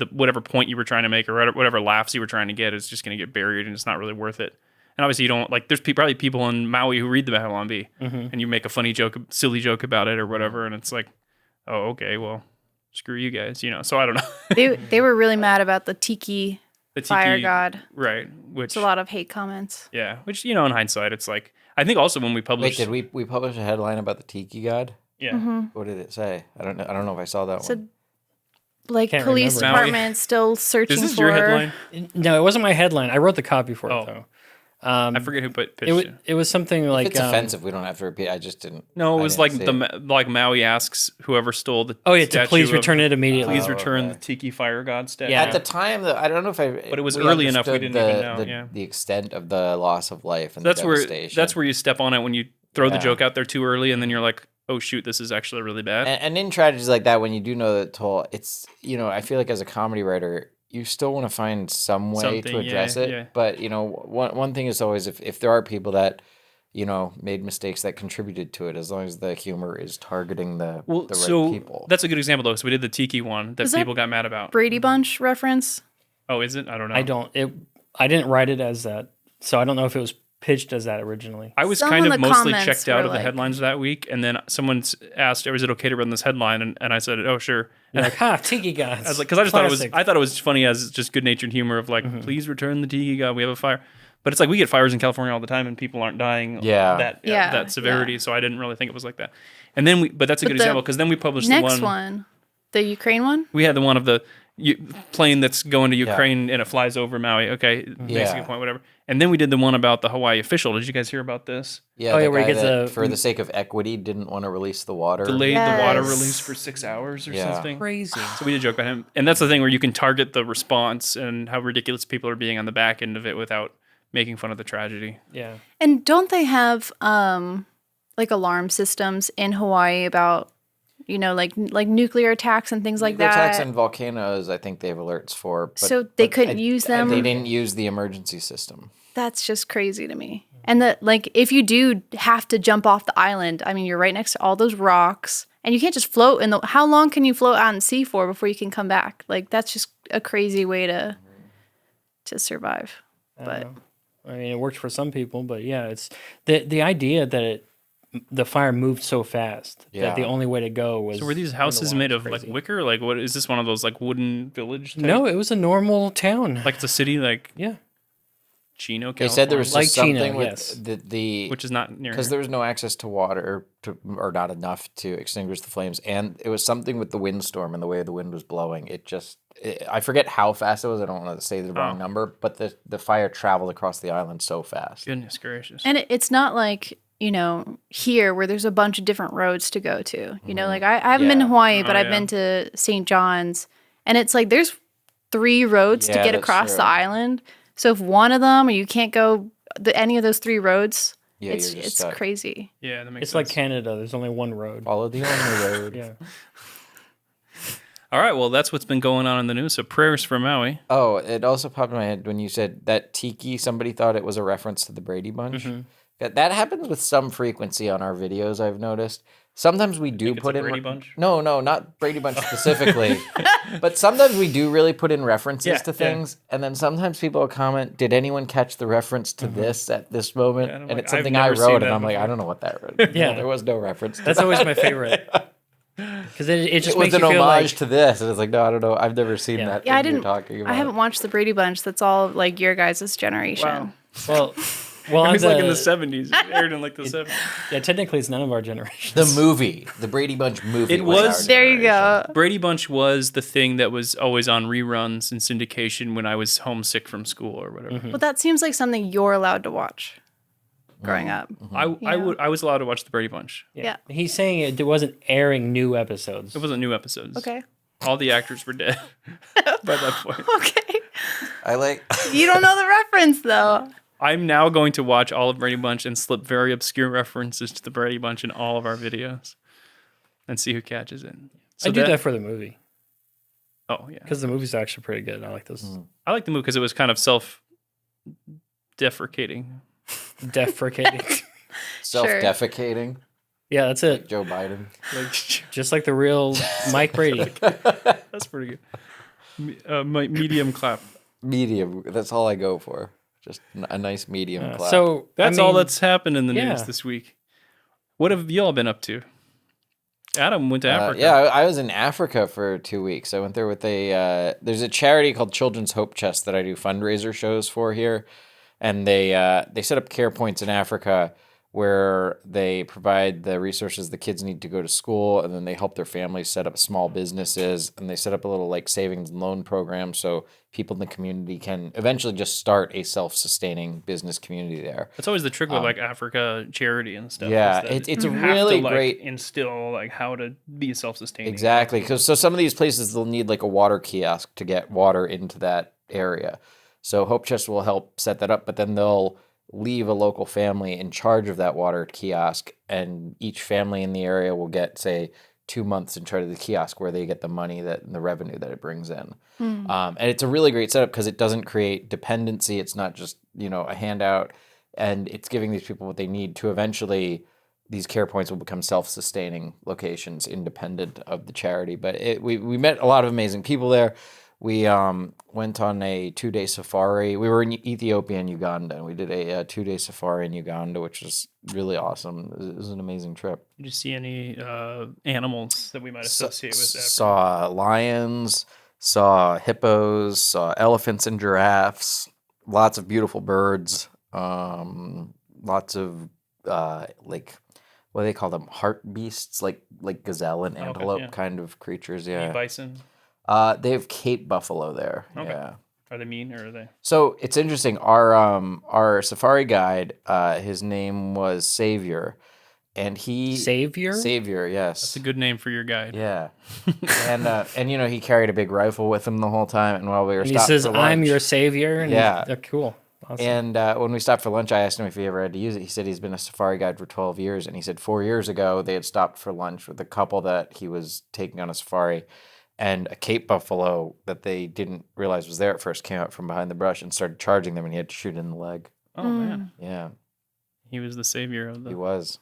[SPEAKER 3] whatever point you were trying to make or whatever laughs you were trying to get is just going to get buried and it's not really worth it. And obviously, you don't like. There's probably people in Maui who read the Babylon Bee, and you make a funny joke, silly joke about it or whatever, and it's like, oh, okay, well, screw you guys, you know. So I don't know.
[SPEAKER 5] they were really mad about the tiki
[SPEAKER 3] the tiki,
[SPEAKER 5] Fire god.
[SPEAKER 3] right? Which
[SPEAKER 5] It's a lot of hate comments.
[SPEAKER 3] yeah, which in hindsight, it's like I think also when we
[SPEAKER 4] Wait,
[SPEAKER 3] published,
[SPEAKER 4] did we publish a headline about the Tiki God?
[SPEAKER 3] yeah,
[SPEAKER 4] What did it say? I don't know. I don't know if I saw that
[SPEAKER 5] So,
[SPEAKER 4] one.
[SPEAKER 5] like,
[SPEAKER 6] Can't
[SPEAKER 5] police
[SPEAKER 6] remember.
[SPEAKER 5] department still searching
[SPEAKER 3] is this
[SPEAKER 5] for.
[SPEAKER 3] your headline?
[SPEAKER 6] No, it wasn't my headline. I wrote the copy for
[SPEAKER 3] Oh.
[SPEAKER 6] it though.
[SPEAKER 3] I forget who pitched
[SPEAKER 6] It was
[SPEAKER 3] it.
[SPEAKER 6] it was something like
[SPEAKER 4] If it's offensive, we don't have to repeat. I just didn't.
[SPEAKER 3] No, it
[SPEAKER 4] I
[SPEAKER 3] was
[SPEAKER 4] didn't
[SPEAKER 3] like
[SPEAKER 4] see
[SPEAKER 3] the
[SPEAKER 4] it.
[SPEAKER 3] like Maui asks whoever stole the
[SPEAKER 6] oh yeah, to
[SPEAKER 3] statue
[SPEAKER 6] please
[SPEAKER 3] of-
[SPEAKER 6] return it immediately.
[SPEAKER 3] Please return
[SPEAKER 4] okay.
[SPEAKER 3] the tiki fire god statue.
[SPEAKER 6] Yeah.
[SPEAKER 4] At the time, though, I don't know if I.
[SPEAKER 3] But it was early enough we
[SPEAKER 4] understood
[SPEAKER 3] didn't even know,
[SPEAKER 4] the,
[SPEAKER 3] yeah.
[SPEAKER 4] the extent of the loss of life and
[SPEAKER 3] That's
[SPEAKER 4] the
[SPEAKER 3] where
[SPEAKER 4] devastation.
[SPEAKER 3] you step on it when you throw the
[SPEAKER 4] Yeah.
[SPEAKER 3] joke out there too early, and then you're like, oh shoot, this is actually really bad.
[SPEAKER 4] And in tragedies like that, when you do know that toll, it's I feel like as a comedy writer, you still want to find some way
[SPEAKER 3] Something,
[SPEAKER 4] to address
[SPEAKER 3] yeah,
[SPEAKER 4] it.
[SPEAKER 3] yeah.
[SPEAKER 4] But one thing is always if there are people that made mistakes that contributed to it, as long as the humor is targeting the right people.
[SPEAKER 3] that's a good example though. So we did the tiki one that
[SPEAKER 5] Is that
[SPEAKER 3] people got mad about.
[SPEAKER 5] Brady Bunch reference.
[SPEAKER 3] Oh, is it? I don't know.
[SPEAKER 6] I didn't write it as that, so I don't know if it was pitched as that originally.
[SPEAKER 3] I was
[SPEAKER 5] Some
[SPEAKER 3] kind
[SPEAKER 5] in
[SPEAKER 3] of
[SPEAKER 5] the
[SPEAKER 3] mostly
[SPEAKER 5] comments
[SPEAKER 3] checked out
[SPEAKER 5] were
[SPEAKER 3] of the
[SPEAKER 5] like-
[SPEAKER 3] headlines that week, and then someone asked, "Is it okay to run this headline?" And I said, "Oh, sure."
[SPEAKER 6] You're like, ha, Tiki Gods.
[SPEAKER 3] I was like, because I
[SPEAKER 6] Classic.
[SPEAKER 3] thought it was funny as just good natured humor of like, please return the tiki god. We have a fire, but it's like we get fires in California all the time, and people aren't dying.
[SPEAKER 4] Yeah.
[SPEAKER 3] that severity.
[SPEAKER 5] Yeah.
[SPEAKER 3] So I didn't really think it was like that. And then but that's a
[SPEAKER 5] But
[SPEAKER 3] good
[SPEAKER 5] the
[SPEAKER 3] example because then we published
[SPEAKER 5] Next
[SPEAKER 3] the
[SPEAKER 5] one, the Ukraine one.
[SPEAKER 3] We had the one of the plane that's going to Ukraine and it flies over Maui. Okay, makes a
[SPEAKER 4] Yeah.
[SPEAKER 3] good point, whatever. And then we did the one about the Hawaii official. Did you guys hear about this?
[SPEAKER 4] Yeah,
[SPEAKER 6] Oh, yeah,
[SPEAKER 4] the
[SPEAKER 6] where he
[SPEAKER 4] guy
[SPEAKER 6] gets
[SPEAKER 4] that,
[SPEAKER 6] a-
[SPEAKER 4] for the sake of equity, didn't want to release the water.
[SPEAKER 3] Delayed the water
[SPEAKER 5] Yes.
[SPEAKER 3] release for 6 hours or
[SPEAKER 4] Yeah.
[SPEAKER 3] something.
[SPEAKER 6] Crazy.
[SPEAKER 3] So we did joke about him. And that's the thing where you can target the response and how ridiculous people are being on the back end of it without making fun of the tragedy.
[SPEAKER 6] Yeah.
[SPEAKER 5] And don't they have like alarm systems in Hawaii about like nuclear attacks and things like
[SPEAKER 4] Nuclear
[SPEAKER 5] that?
[SPEAKER 4] attacks and volcanoes, I think they have alerts for. But,
[SPEAKER 5] So they
[SPEAKER 4] but
[SPEAKER 5] couldn't use them?
[SPEAKER 4] They didn't use the emergency system.
[SPEAKER 5] That's just crazy to me. And that, like, if you do have to jump off the island, I mean, you're right next to all those rocks, and you can't just float in the. How long can you float out in sea for before you can come back? Like, that's just a crazy way to survive. But
[SPEAKER 6] I mean, it worked for some people, but yeah, it's the idea that the fire moved so fast
[SPEAKER 4] Yeah.
[SPEAKER 6] that the only way to go was.
[SPEAKER 3] So were these
[SPEAKER 6] in the
[SPEAKER 3] houses
[SPEAKER 6] water.
[SPEAKER 3] made
[SPEAKER 6] It's
[SPEAKER 3] of like
[SPEAKER 6] crazy.
[SPEAKER 3] wicker? Like what is this one of those like wooden village type?
[SPEAKER 6] No, it was a normal town.
[SPEAKER 3] Like it's a city like
[SPEAKER 6] yeah.
[SPEAKER 3] Chino,
[SPEAKER 4] They said there
[SPEAKER 3] California,
[SPEAKER 4] was
[SPEAKER 6] Like
[SPEAKER 4] just
[SPEAKER 6] Chino,
[SPEAKER 4] something with
[SPEAKER 6] yes.
[SPEAKER 4] the
[SPEAKER 3] which is not near
[SPEAKER 4] because
[SPEAKER 3] here.
[SPEAKER 4] there was no access to water or not enough to extinguish the flames, and it was something with the windstorm and the way the wind was blowing. I forget how fast it was. I don't want to say the wrong number, but the fire traveled across the island so fast.
[SPEAKER 3] Goodness gracious.
[SPEAKER 5] and it's not like here where there's a bunch of different roads to go to. Like I haven't been to
[SPEAKER 4] Yeah.
[SPEAKER 5] Hawaii, but
[SPEAKER 3] Oh,
[SPEAKER 5] I've
[SPEAKER 3] yeah.
[SPEAKER 5] been to St. John's, and it's like there's 3 roads to
[SPEAKER 4] Yeah,
[SPEAKER 5] get
[SPEAKER 4] that's
[SPEAKER 5] across
[SPEAKER 4] true.
[SPEAKER 5] the island. So if one of them or you can't go any of those 3 roads,
[SPEAKER 4] Yeah,
[SPEAKER 5] it's
[SPEAKER 4] you're just stuck.
[SPEAKER 5] crazy.
[SPEAKER 3] Yeah, that makes
[SPEAKER 6] It's like
[SPEAKER 3] sense.
[SPEAKER 6] Canada. There's only one road.
[SPEAKER 4] Follow the only road.
[SPEAKER 6] Yeah.
[SPEAKER 3] All right, well, that's what's been going on in the news. So prayers for Maui.
[SPEAKER 4] Oh, it also popped in my head when you said that tiki. Somebody thought it was a reference to the Brady Bunch.
[SPEAKER 3] Mm-hmm.
[SPEAKER 4] That happens with some frequency on our videos. I've noticed. Sometimes we do
[SPEAKER 3] it's
[SPEAKER 4] put
[SPEAKER 3] a
[SPEAKER 4] in
[SPEAKER 3] Brady Bunch?
[SPEAKER 4] No, not Brady Bunch specifically, but sometimes we do really put in references
[SPEAKER 3] Yeah,
[SPEAKER 4] to
[SPEAKER 3] yeah.
[SPEAKER 4] things, and then sometimes people will comment, "Did anyone catch the reference to this at this moment?"
[SPEAKER 3] Yeah, and I'm
[SPEAKER 4] and
[SPEAKER 3] like,
[SPEAKER 4] it's
[SPEAKER 3] I've
[SPEAKER 4] something I
[SPEAKER 3] never seen
[SPEAKER 4] wrote,
[SPEAKER 3] that
[SPEAKER 4] and I'm like,
[SPEAKER 3] before.
[SPEAKER 4] I don't know what that wrote.
[SPEAKER 6] Yeah.
[SPEAKER 4] There was no reference. To
[SPEAKER 6] That's
[SPEAKER 4] that.
[SPEAKER 6] always my favorite. Because it just
[SPEAKER 4] It was
[SPEAKER 6] makes
[SPEAKER 4] an
[SPEAKER 6] you feel
[SPEAKER 4] homage
[SPEAKER 6] like
[SPEAKER 4] to this, and it's like, no, I don't know. I've never seen
[SPEAKER 6] Yeah.
[SPEAKER 4] that.
[SPEAKER 5] Yeah, I
[SPEAKER 4] thing you're
[SPEAKER 5] didn't.
[SPEAKER 4] talking about.
[SPEAKER 5] I haven't watched the Brady Bunch. That's all like your guys' generation.
[SPEAKER 3] Wow.
[SPEAKER 6] well,
[SPEAKER 3] It
[SPEAKER 6] on
[SPEAKER 3] was like in the 70s. It aired in like the 70s.
[SPEAKER 6] yeah, technically it's none of our generation.
[SPEAKER 4] the movie, the Brady Bunch movie.
[SPEAKER 3] It was-
[SPEAKER 4] our
[SPEAKER 5] There you
[SPEAKER 4] generation.
[SPEAKER 5] go.
[SPEAKER 3] Brady Bunch was the thing that was always on reruns and syndication when I was homesick from school or whatever.
[SPEAKER 5] Well, that seems like something you're allowed to watch growing up.
[SPEAKER 3] I
[SPEAKER 5] Yeah.
[SPEAKER 3] I was allowed to watch the Brady Bunch.
[SPEAKER 5] Yeah.
[SPEAKER 6] He's saying it wasn't airing new episodes.
[SPEAKER 3] It wasn't new episodes.
[SPEAKER 5] Okay.
[SPEAKER 3] All the actors were dead by that point.
[SPEAKER 5] Okay.
[SPEAKER 4] I like.
[SPEAKER 5] You don't know the reference though.
[SPEAKER 3] I'm now going to watch all of Brady Bunch and slip very obscure references to the Brady Bunch in all of our videos and see who catches it. So
[SPEAKER 6] I do that for the movie
[SPEAKER 3] Oh, yeah.
[SPEAKER 6] because the movie's actually pretty good. I like those.
[SPEAKER 3] I like the movie because it was kind of self-deprecating.
[SPEAKER 6] Defecating.
[SPEAKER 4] Self-defecating,
[SPEAKER 6] Yeah, that's it.
[SPEAKER 4] Joe Biden.
[SPEAKER 3] Like,
[SPEAKER 6] Just like the real Mike Brady.
[SPEAKER 3] that's pretty good. Medium clap.
[SPEAKER 4] Medium. That's all I go for. Just a nice medium clap.
[SPEAKER 6] So
[SPEAKER 3] That's
[SPEAKER 6] I
[SPEAKER 3] all
[SPEAKER 6] mean,
[SPEAKER 3] that's happened in the
[SPEAKER 6] yeah.
[SPEAKER 3] news this week. What have y'all been up to? Adam went to Africa.
[SPEAKER 4] Yeah, I was in Africa for 2 weeks. I went there with there's a charity called Children's Hope Chest that I do fundraiser shows for here. And they set up care points in Africa where they provide the resources the kids need to go to school, and then they help their families set up small businesses, and they set up a little like savings and loan program so people in the community can eventually just start a self-sustaining business community there.
[SPEAKER 3] That's always the trick with like Africa charity and stuff.
[SPEAKER 4] Yeah,
[SPEAKER 3] is that
[SPEAKER 4] it's a
[SPEAKER 3] you have
[SPEAKER 4] really
[SPEAKER 3] to, like,
[SPEAKER 4] great
[SPEAKER 3] instill like how to be self-sustaining.
[SPEAKER 4] Exactly, because so some of these places they'll need like a water kiosk to get water into that area. So Hope Chest will help set that up, but then they'll leave a local family in charge of that water kiosk, and each family in the area will get, say, 2 months in charge of the kiosk where they get the money and the revenue that it brings in. And it's a really great setup because it doesn't create dependency. It's not just, a handout, and it's giving these people what they need to eventually, these care points will become self-sustaining locations independent of the charity. But we met a lot of amazing people there. We went on a 2-day safari. We were in Ethiopia and Uganda, and we did a 2-day safari in Uganda, which was really awesome. It was an amazing trip.
[SPEAKER 3] Did you see any animals that we might associate with Africa?
[SPEAKER 4] Saw lions, saw hippos, saw elephants and giraffes, lots of beautiful birds, lots of like, what do they call them? Heart beasts, like gazelle and antelope kind of creatures. Yeah.
[SPEAKER 3] Bison.
[SPEAKER 4] They have Cape buffalo there.
[SPEAKER 3] Okay.
[SPEAKER 4] Yeah.
[SPEAKER 3] Are they mean or are they?
[SPEAKER 4] So it's interesting. Our safari guide, his name was Savior, and he Savior, yes.
[SPEAKER 3] That's a good name for your guide.
[SPEAKER 4] Yeah, and he carried a big rifle with him the whole time. And while we were stopped
[SPEAKER 6] he says,
[SPEAKER 4] for lunch,
[SPEAKER 6] "I'm your savior." And
[SPEAKER 4] yeah,
[SPEAKER 6] they're cool. Awesome.
[SPEAKER 4] And when we stopped for lunch, I asked him if he ever had to use it. He said he's been a safari guide for 12 years, and he said 4 years ago they had stopped for lunch with a couple that he was taking on a safari. And a Cape buffalo that they didn't realize was there at first came out from behind the brush and started charging them, and he had to shoot in the leg.
[SPEAKER 3] Oh, man.
[SPEAKER 4] Yeah.
[SPEAKER 3] He was the savior of
[SPEAKER 4] He was.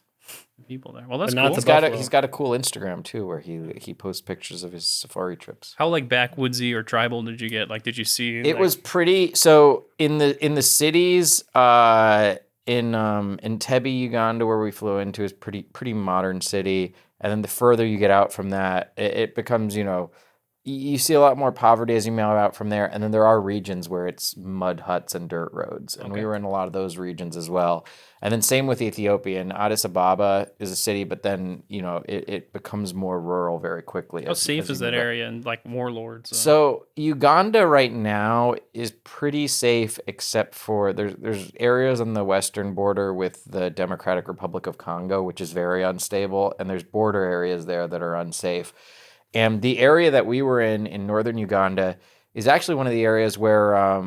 [SPEAKER 3] people there. Well, that's
[SPEAKER 6] But not
[SPEAKER 3] cool.
[SPEAKER 6] the
[SPEAKER 4] He's got a cool Instagram, too, where he posts pictures of his safari trips.
[SPEAKER 3] How like backwoodsy or tribal did you get? Like, did you see?
[SPEAKER 4] It was pretty. So in the cities, in Entebbe, Uganda, where we flew into, is pretty modern city. And then the further you get out from that, it becomes, you see a lot more poverty as you move out from there. And then there are regions where it's mud huts and dirt roads. And we were in a lot of those regions as well. And then same with Ethiopia. And Addis Ababa is a city, but then, it becomes more rural very quickly.
[SPEAKER 3] How safe is that area and like warlords?
[SPEAKER 4] So Uganda right now is pretty safe, except for there's areas on the western border with the Democratic Republic of Congo, which is very unstable. And there's border areas there that are unsafe. And the area that we were in northern Uganda is actually one of the areas where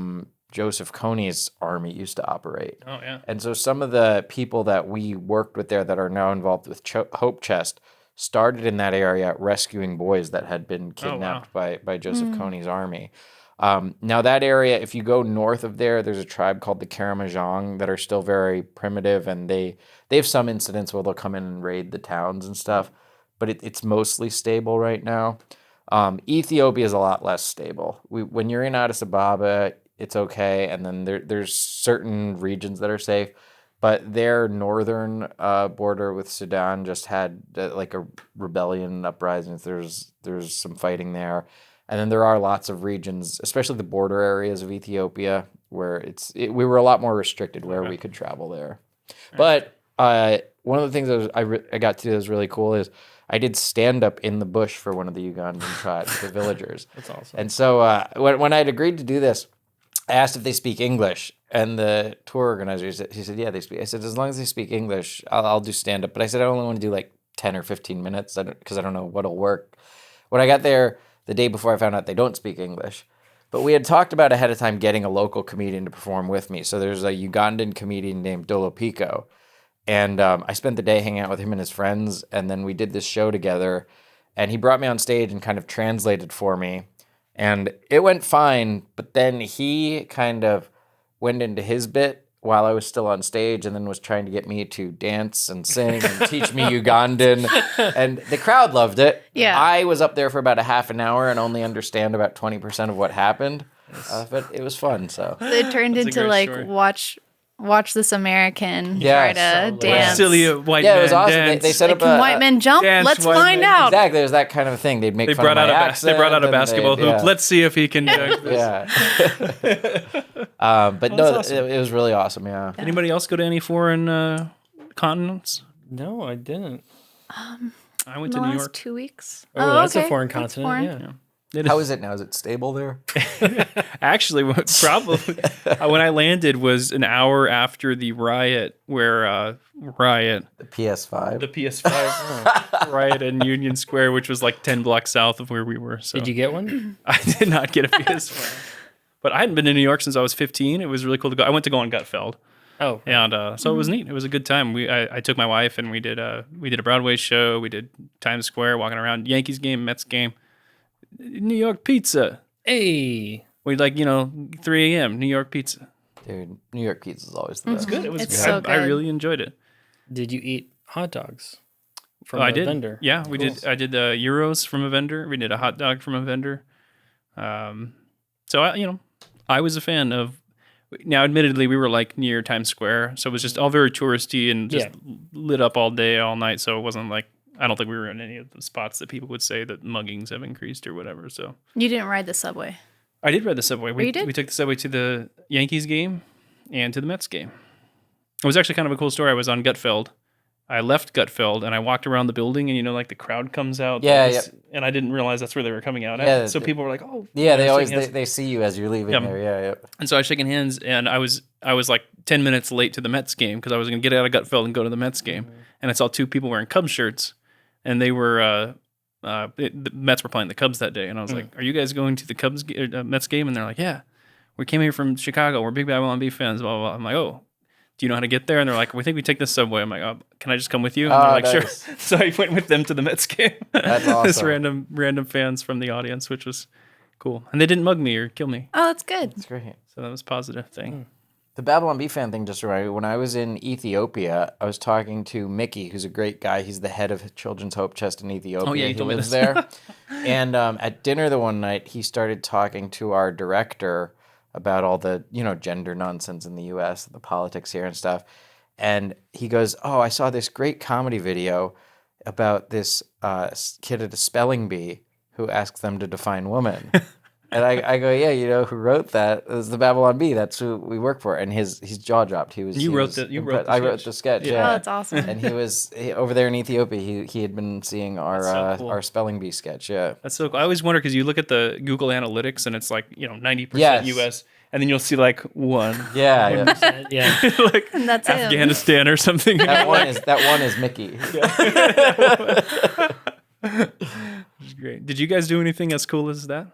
[SPEAKER 4] Joseph Kony's army used to operate.
[SPEAKER 3] Oh, yeah.
[SPEAKER 4] And so some of the people that we worked with there that are now involved with Hope Chest started in that area rescuing boys that had been kidnapped by Joseph Kony's army. Now that area, if you go north of there, there's a tribe called the Karamojong that are still very primitive, and they have some incidents where they'll come in and raid the towns and stuff. But it's mostly stable right now. Ethiopia is a lot less stable. When you're in Addis Ababa, it's okay, and then there's certain regions that are safe. But their northern border with Sudan just had like a rebellion uprising. There's some fighting there, and then there are lots of regions, especially the border areas of Ethiopia, where we were a lot more restricted where we could travel there. But one of the things that I got to do that was really cool is I did stand up in the bush for one of the Ugandan tribes, the villagers.
[SPEAKER 6] That's awesome.
[SPEAKER 4] And so when I had agreed to do this, I asked if they speak English, and the tour organizer, he said, yeah, they speak. I said, as long as they speak English, I'll do stand up. But I said, I only want to do like 10 or 15 minutes because I don't know what'll work. When I got there the day before, I found out they don't speak English. But we had talked about ahead of time getting a local comedian to perform with me. So there's a Ugandan comedian named Dolo Pico. And I spent the day hanging out with him and his friends, and then we did this show together. And he brought me on stage and kind of translated for me. And it went fine, but then he kind of went into his bit while I was still on stage, and then was trying to get me to dance and sing and teach me Ugandan. And the crowd loved it.
[SPEAKER 5] Yeah.
[SPEAKER 4] I was up there for about a half an hour and only understand about 20% of what happened. But it was fun, so.
[SPEAKER 5] It turned
[SPEAKER 3] That's a
[SPEAKER 5] into
[SPEAKER 3] great
[SPEAKER 5] like
[SPEAKER 3] story.
[SPEAKER 5] watch Watch This American
[SPEAKER 4] Yeah,
[SPEAKER 5] try to
[SPEAKER 6] so
[SPEAKER 5] dance.
[SPEAKER 3] Silly white
[SPEAKER 4] Yeah, it
[SPEAKER 3] man
[SPEAKER 4] was awesome.
[SPEAKER 3] dance.
[SPEAKER 4] They set up
[SPEAKER 5] Can white men jump?
[SPEAKER 3] dance,
[SPEAKER 5] Let's
[SPEAKER 3] white
[SPEAKER 5] find
[SPEAKER 3] men.
[SPEAKER 5] out.
[SPEAKER 4] Exactly, it was that kind of thing. They'd make
[SPEAKER 3] They
[SPEAKER 4] fun
[SPEAKER 3] brought
[SPEAKER 4] of
[SPEAKER 3] out
[SPEAKER 4] my
[SPEAKER 3] a they brought out a
[SPEAKER 4] accent, and
[SPEAKER 3] basketball
[SPEAKER 4] they'd-
[SPEAKER 3] hoop.
[SPEAKER 4] yeah.
[SPEAKER 3] Let's see if he can dunk this.
[SPEAKER 4] Yeah. But no,
[SPEAKER 3] awesome.
[SPEAKER 4] it was really awesome. Yeah.
[SPEAKER 3] Anybody else go to any foreign continents?
[SPEAKER 6] No, I didn't.
[SPEAKER 3] I went
[SPEAKER 5] In
[SPEAKER 3] to
[SPEAKER 5] the
[SPEAKER 3] New
[SPEAKER 5] last
[SPEAKER 3] York.
[SPEAKER 5] 2 weeks.
[SPEAKER 6] Oh, that's a
[SPEAKER 5] okay.
[SPEAKER 6] foreign
[SPEAKER 5] That's
[SPEAKER 6] continent.
[SPEAKER 5] foreign.
[SPEAKER 6] Yeah.
[SPEAKER 4] How is it now? Is it stable there?
[SPEAKER 3] Actually, what probably when I landed was an hour after the riot, where
[SPEAKER 4] The PS5.
[SPEAKER 3] the PS5 riot in Union Square, which was like 10 blocks south of where we were. So
[SPEAKER 6] Did you get one?
[SPEAKER 3] I did not get a PS5, but I hadn't been to New York since I was 15. It was really cool to go. I went to go on Gutfeld.
[SPEAKER 6] Oh,
[SPEAKER 3] And so it was neat. It was a good time. I took my wife and we did a Broadway show. We did Times Square, walking around, Yankees game, Mets game, New York pizza.
[SPEAKER 6] hey.
[SPEAKER 3] We 3 a.m. New York pizza.
[SPEAKER 4] Dude, New York pizza is always the best.
[SPEAKER 3] Good. It was
[SPEAKER 5] It's
[SPEAKER 3] good.
[SPEAKER 5] so
[SPEAKER 3] I
[SPEAKER 5] good.
[SPEAKER 3] really enjoyed it.
[SPEAKER 6] Did you eat hot dogs from
[SPEAKER 3] I
[SPEAKER 6] a
[SPEAKER 3] did.
[SPEAKER 6] vendor?
[SPEAKER 3] Yeah, we did. I did gyros from a vendor. We did a hot dog from a vendor. So I was a fan of. Now, admittedly, we were like near Times Square, so it was just all very touristy and just lit up all day, all night. So it wasn't like I don't think we were in any of the spots that people would say that muggings have increased or whatever. So
[SPEAKER 5] You didn't ride the subway.
[SPEAKER 3] I did ride the subway.
[SPEAKER 5] you did?
[SPEAKER 3] We took the subway to the Yankees game and to the Mets game. It was actually kind of a cool story. I was on Gutfeld. I left Gutfeld and I walked around the building and like the crowd comes out.
[SPEAKER 4] Yeah,
[SPEAKER 3] And I didn't realize that's where they were coming out
[SPEAKER 4] Yeah,
[SPEAKER 3] at. So people were like, "Oh,
[SPEAKER 4] Yeah, they
[SPEAKER 3] they're
[SPEAKER 4] always
[SPEAKER 3] shaking hands.
[SPEAKER 4] they see you as you're leaving
[SPEAKER 3] Yeah.
[SPEAKER 4] there. Yeah, yeah.
[SPEAKER 3] And so I was shaking hands, and I was like 10 minutes late to the Mets game because I was going to get out of Gutfeld and go to the Mets game. And I saw two people wearing Cubs shirts, and they were the Mets were playing the Cubs that day. And I was like, "Are you guys going to the Mets game?" And they're like, "Yeah, we came here from Chicago. We're big Babylon Bee fans." Blah blah blah. I'm like, "Oh, do you know how to get there?" And they're like, "We think we take this subway." I'm like, "Oh, can I just come with you?" And they're
[SPEAKER 4] Oh,
[SPEAKER 3] like, "Sure."
[SPEAKER 4] nice.
[SPEAKER 3] So I went with them to the Mets game.
[SPEAKER 4] That's
[SPEAKER 3] This
[SPEAKER 4] awesome.
[SPEAKER 3] random fans from the audience, which was cool, and they didn't mug me or kill me.
[SPEAKER 5] Oh, that's good.
[SPEAKER 4] It's great.
[SPEAKER 3] So that was a positive thing.
[SPEAKER 4] The Babylon Bee fan thing just reminded me, when I was in Ethiopia, I was talking to Mickey, who's a great guy. He's the head of Children's Hope Chest in Ethiopia.
[SPEAKER 3] Oh, yeah, you
[SPEAKER 4] he
[SPEAKER 3] told me
[SPEAKER 4] lives
[SPEAKER 3] this.
[SPEAKER 4] there. And at dinner the one night, he started talking to our director about all the, gender nonsense in the U.S., the politics here and stuff. And he goes, "Oh, I saw this great comedy video about this kid at a spelling bee who asks them to define woman." And I go, "Yeah, who wrote that? It was the Babylon Bee. That's who we work for." And his jaw dropped. He
[SPEAKER 3] You wrote the
[SPEAKER 4] I wrote
[SPEAKER 3] sketch.
[SPEAKER 4] the sketch.
[SPEAKER 3] Yeah.
[SPEAKER 4] Yeah.
[SPEAKER 5] Oh, that's awesome.
[SPEAKER 4] And he was over there in Ethiopia. He had been seeing our
[SPEAKER 3] That's so cool.
[SPEAKER 4] our spelling bee sketch. Yeah.
[SPEAKER 3] That's so cool. I always wonder because you look at the Google Analytics and it's like 90%
[SPEAKER 4] Yes.
[SPEAKER 3] U.S. and then you'll see like one
[SPEAKER 4] Yeah. yeah.
[SPEAKER 6] Yeah.
[SPEAKER 3] like
[SPEAKER 5] And that's it.
[SPEAKER 3] Afghanistan or something.
[SPEAKER 4] that one is Mickey.
[SPEAKER 3] Great. Did you guys do anything as cool as that?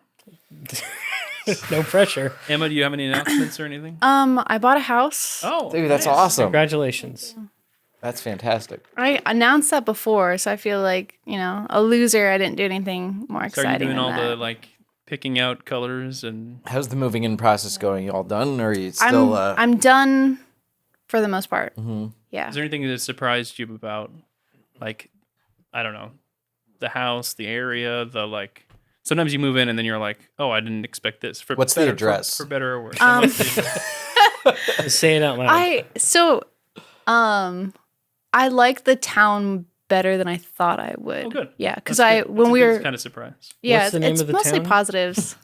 [SPEAKER 6] No pressure.
[SPEAKER 3] Emma, do you have any announcements or anything?
[SPEAKER 5] I bought a house.
[SPEAKER 3] Oh,
[SPEAKER 4] Dude, that's
[SPEAKER 3] nice.
[SPEAKER 4] awesome.
[SPEAKER 6] Congratulations.
[SPEAKER 4] That's fantastic.
[SPEAKER 5] I announced that before, so I feel like, a loser. I didn't do anything more
[SPEAKER 3] So
[SPEAKER 5] exciting
[SPEAKER 3] are you doing
[SPEAKER 5] than
[SPEAKER 3] all
[SPEAKER 5] that.
[SPEAKER 3] the like picking out colors and
[SPEAKER 4] How's the moving in process going? You all done, or are you still?
[SPEAKER 5] I'm done for the most part. Yeah.
[SPEAKER 3] is there anything that surprised you about like I don't know the house, the area, the like? Sometimes you move in and then you're like, oh, I didn't expect this. For
[SPEAKER 4] What's the
[SPEAKER 3] better-
[SPEAKER 4] address?
[SPEAKER 3] For better or worse?
[SPEAKER 6] Just say it out loud.
[SPEAKER 5] I like the town better than I thought I would.
[SPEAKER 3] Oh, good.
[SPEAKER 5] Yeah, because
[SPEAKER 3] That's good.
[SPEAKER 5] when we were
[SPEAKER 3] kind of surprised.
[SPEAKER 5] yeah,
[SPEAKER 6] What's the name
[SPEAKER 5] it's
[SPEAKER 6] of the
[SPEAKER 5] mostly
[SPEAKER 6] town?
[SPEAKER 5] positives.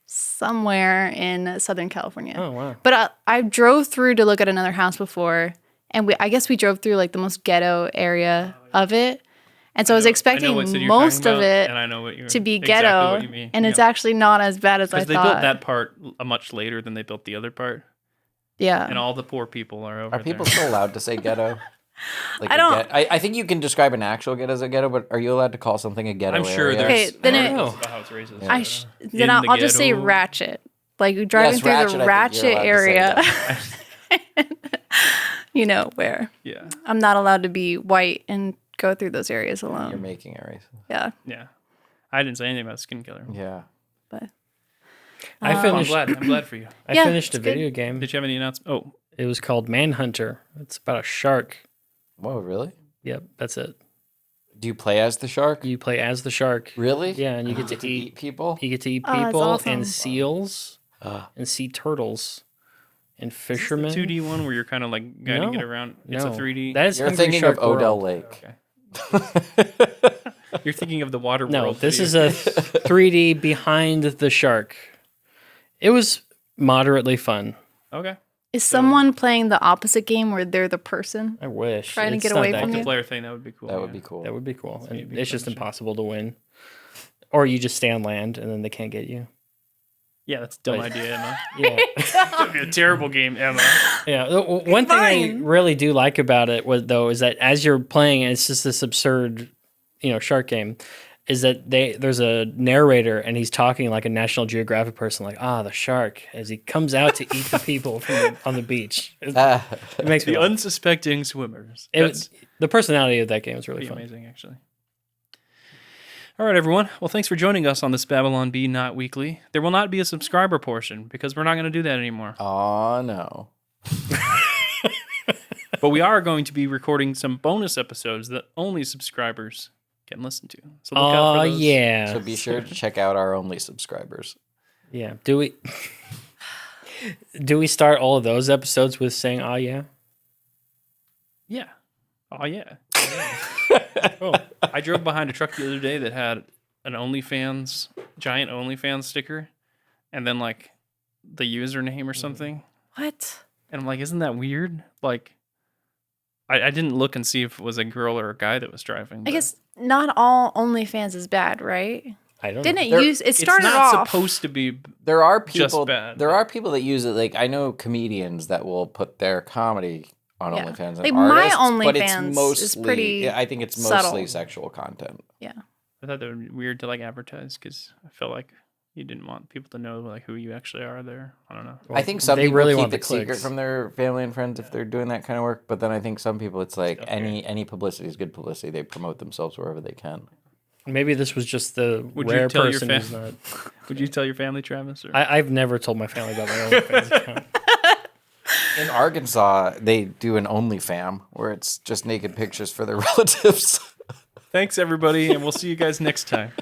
[SPEAKER 5] Somewhere in Southern California.
[SPEAKER 6] Oh, wow.
[SPEAKER 5] But I drove through to look at another house before, and I guess we drove through like the most ghetto area of it, and so I was expecting
[SPEAKER 3] what city you're
[SPEAKER 5] most
[SPEAKER 3] talking
[SPEAKER 5] of
[SPEAKER 3] about,
[SPEAKER 5] it
[SPEAKER 3] and I know what you're,
[SPEAKER 5] to be
[SPEAKER 3] exactly
[SPEAKER 5] ghetto,
[SPEAKER 3] what you mean.
[SPEAKER 5] and it's actually not as bad as I
[SPEAKER 3] because they
[SPEAKER 5] thought.
[SPEAKER 3] built that part much later than they built the other part,
[SPEAKER 5] yeah,
[SPEAKER 3] and all the poor people are over
[SPEAKER 4] Are people
[SPEAKER 3] there.
[SPEAKER 4] still allowed to say ghetto? Like
[SPEAKER 5] I
[SPEAKER 4] a
[SPEAKER 5] don't-
[SPEAKER 4] I think you can describe an actual ghetto as a ghetto, but are you allowed to call something a ghetto?
[SPEAKER 3] I'm sure
[SPEAKER 4] area?
[SPEAKER 3] there's.
[SPEAKER 5] Okay, then
[SPEAKER 3] I
[SPEAKER 5] it-
[SPEAKER 3] don't know how it's racist.
[SPEAKER 5] I
[SPEAKER 3] but,
[SPEAKER 5] then
[SPEAKER 3] in
[SPEAKER 5] I'll
[SPEAKER 3] the
[SPEAKER 5] just say
[SPEAKER 3] ghetto-
[SPEAKER 5] ratchet, like driving
[SPEAKER 4] Yes,
[SPEAKER 5] through
[SPEAKER 4] ratchet,
[SPEAKER 5] the
[SPEAKER 4] I think you're
[SPEAKER 5] ratchet
[SPEAKER 4] allowed to say
[SPEAKER 5] area. Where
[SPEAKER 3] Yeah,
[SPEAKER 5] I'm not allowed to be white and go through those areas alone.
[SPEAKER 4] You're making it racist.
[SPEAKER 5] Yeah,
[SPEAKER 3] yeah. I didn't say anything about skin killer.
[SPEAKER 4] Yeah.
[SPEAKER 5] but
[SPEAKER 6] I
[SPEAKER 3] I'm
[SPEAKER 6] finished.
[SPEAKER 3] glad. I'm glad for you.
[SPEAKER 6] I
[SPEAKER 5] Yeah,
[SPEAKER 6] finished a
[SPEAKER 5] it's good.
[SPEAKER 6] video game.
[SPEAKER 3] Did you have any announcements? Oh,
[SPEAKER 6] It was called Manhunter. It's about a shark.
[SPEAKER 4] Whoa, really?
[SPEAKER 6] Yep, that's it.
[SPEAKER 4] Do you play as the shark?
[SPEAKER 6] You play as the shark.
[SPEAKER 4] Really?
[SPEAKER 6] Yeah, and you get
[SPEAKER 4] Get
[SPEAKER 6] to eat.
[SPEAKER 4] people.
[SPEAKER 6] You get to eat
[SPEAKER 5] Oh, that's
[SPEAKER 6] people
[SPEAKER 5] awesome.
[SPEAKER 6] and seals
[SPEAKER 4] Ah.
[SPEAKER 6] and sea turtles. And Fisherman.
[SPEAKER 3] 2D one where you're kind of like guiding it around. It's a 3D.
[SPEAKER 6] That is
[SPEAKER 4] You're
[SPEAKER 6] Hungry
[SPEAKER 4] thinking
[SPEAKER 6] Shark
[SPEAKER 4] of Odell
[SPEAKER 6] World.
[SPEAKER 4] Lake.
[SPEAKER 3] You're thinking of the water
[SPEAKER 6] No,
[SPEAKER 3] world.
[SPEAKER 6] this
[SPEAKER 3] video.
[SPEAKER 6] is a 3D behind the shark. It was moderately fun.
[SPEAKER 3] Okay.
[SPEAKER 5] Is someone playing the opposite game where they're the person?
[SPEAKER 6] I wish.
[SPEAKER 5] Trying to
[SPEAKER 6] It's
[SPEAKER 5] get
[SPEAKER 6] not
[SPEAKER 5] away
[SPEAKER 6] that
[SPEAKER 5] from
[SPEAKER 6] good.
[SPEAKER 5] you?
[SPEAKER 3] Multiplayer thing, that would be cool.
[SPEAKER 4] That would be cool.
[SPEAKER 6] That would be cool.
[SPEAKER 3] be a
[SPEAKER 6] And
[SPEAKER 3] big
[SPEAKER 6] it's just
[SPEAKER 3] fun show.
[SPEAKER 6] impossible to win. Or you just stay on land and then they can't get you.
[SPEAKER 3] Yeah, that's a dumb
[SPEAKER 6] Wait.
[SPEAKER 3] idea, Emma.
[SPEAKER 6] Yeah.
[SPEAKER 3] That would be a terrible game, Emma.
[SPEAKER 6] Yeah. One thing I
[SPEAKER 5] Fine.
[SPEAKER 6] really do like about it is that as you're playing, it's just this absurd, shark game. Is that there's a narrator and he's talking like a National Geographic person, like the shark as he comes out to eat the people on the beach. It makes me
[SPEAKER 3] The
[SPEAKER 6] laugh.
[SPEAKER 3] unsuspecting swimmers.
[SPEAKER 6] The personality of that game is really
[SPEAKER 3] Pretty
[SPEAKER 6] fun.
[SPEAKER 3] amazing, actually. All right, everyone. Well, thanks for joining us on this Babylon Bee Not Weekly. There will not be a subscriber portion because we're not going to do that anymore.
[SPEAKER 4] Oh, no.
[SPEAKER 3] But we are going to be recording some bonus episodes that only subscribers can listen to. So look out for those.
[SPEAKER 6] Yeah.
[SPEAKER 4] So be sure to check out our only subscribers.
[SPEAKER 6] Yeah. Do we start all of those episodes with saying yeah?
[SPEAKER 3] Yeah. Oh, yeah.
[SPEAKER 6] Cool.
[SPEAKER 3] I drove behind a truck the other day that had an giant OnlyFans sticker, and then like the username or something.
[SPEAKER 5] What?
[SPEAKER 3] And I'm like, isn't that weird? Like, I didn't look and see if it was a girl or a guy that was driving.
[SPEAKER 5] I
[SPEAKER 3] but
[SPEAKER 5] guess not all OnlyFans is bad, right?
[SPEAKER 6] I don't
[SPEAKER 5] Didn't
[SPEAKER 6] know.
[SPEAKER 5] it use? It started
[SPEAKER 3] it's not
[SPEAKER 5] off.
[SPEAKER 3] supposed to be.
[SPEAKER 4] There are
[SPEAKER 3] Just
[SPEAKER 4] people.
[SPEAKER 3] bad.
[SPEAKER 4] There are people that use it. Like I know comedians that will put their comedy on
[SPEAKER 5] Yeah.
[SPEAKER 4] OnlyFans. And
[SPEAKER 5] Like, my
[SPEAKER 4] artists, but it's
[SPEAKER 5] OnlyFans is
[SPEAKER 4] mostly.
[SPEAKER 5] pretty
[SPEAKER 4] I think it's mostly
[SPEAKER 5] subtle.
[SPEAKER 4] sexual content.
[SPEAKER 5] Yeah.
[SPEAKER 3] I thought that would be weird to like advertise because I felt like you didn't want people to know like who you actually are there. I don't know.
[SPEAKER 4] I think some
[SPEAKER 6] they
[SPEAKER 4] people
[SPEAKER 6] really
[SPEAKER 4] keep
[SPEAKER 6] want the
[SPEAKER 4] it secret
[SPEAKER 6] clicks.
[SPEAKER 4] from their family and friends if they're doing that kind of work. But then I think some people, it's like
[SPEAKER 3] Stuff
[SPEAKER 4] any publicity is good publicity. They promote themselves wherever they can.
[SPEAKER 6] Maybe this was just the
[SPEAKER 3] Would you
[SPEAKER 6] rare
[SPEAKER 3] tell your
[SPEAKER 6] person who's not.
[SPEAKER 3] Would you tell your family, Travis? Or?
[SPEAKER 6] I've never told my family about my OnlyFans account.
[SPEAKER 4] In Arkansas, they do an OnlyFam where it's just naked pictures for their relatives.
[SPEAKER 3] Thanks, everybody, and we'll see you guys next time.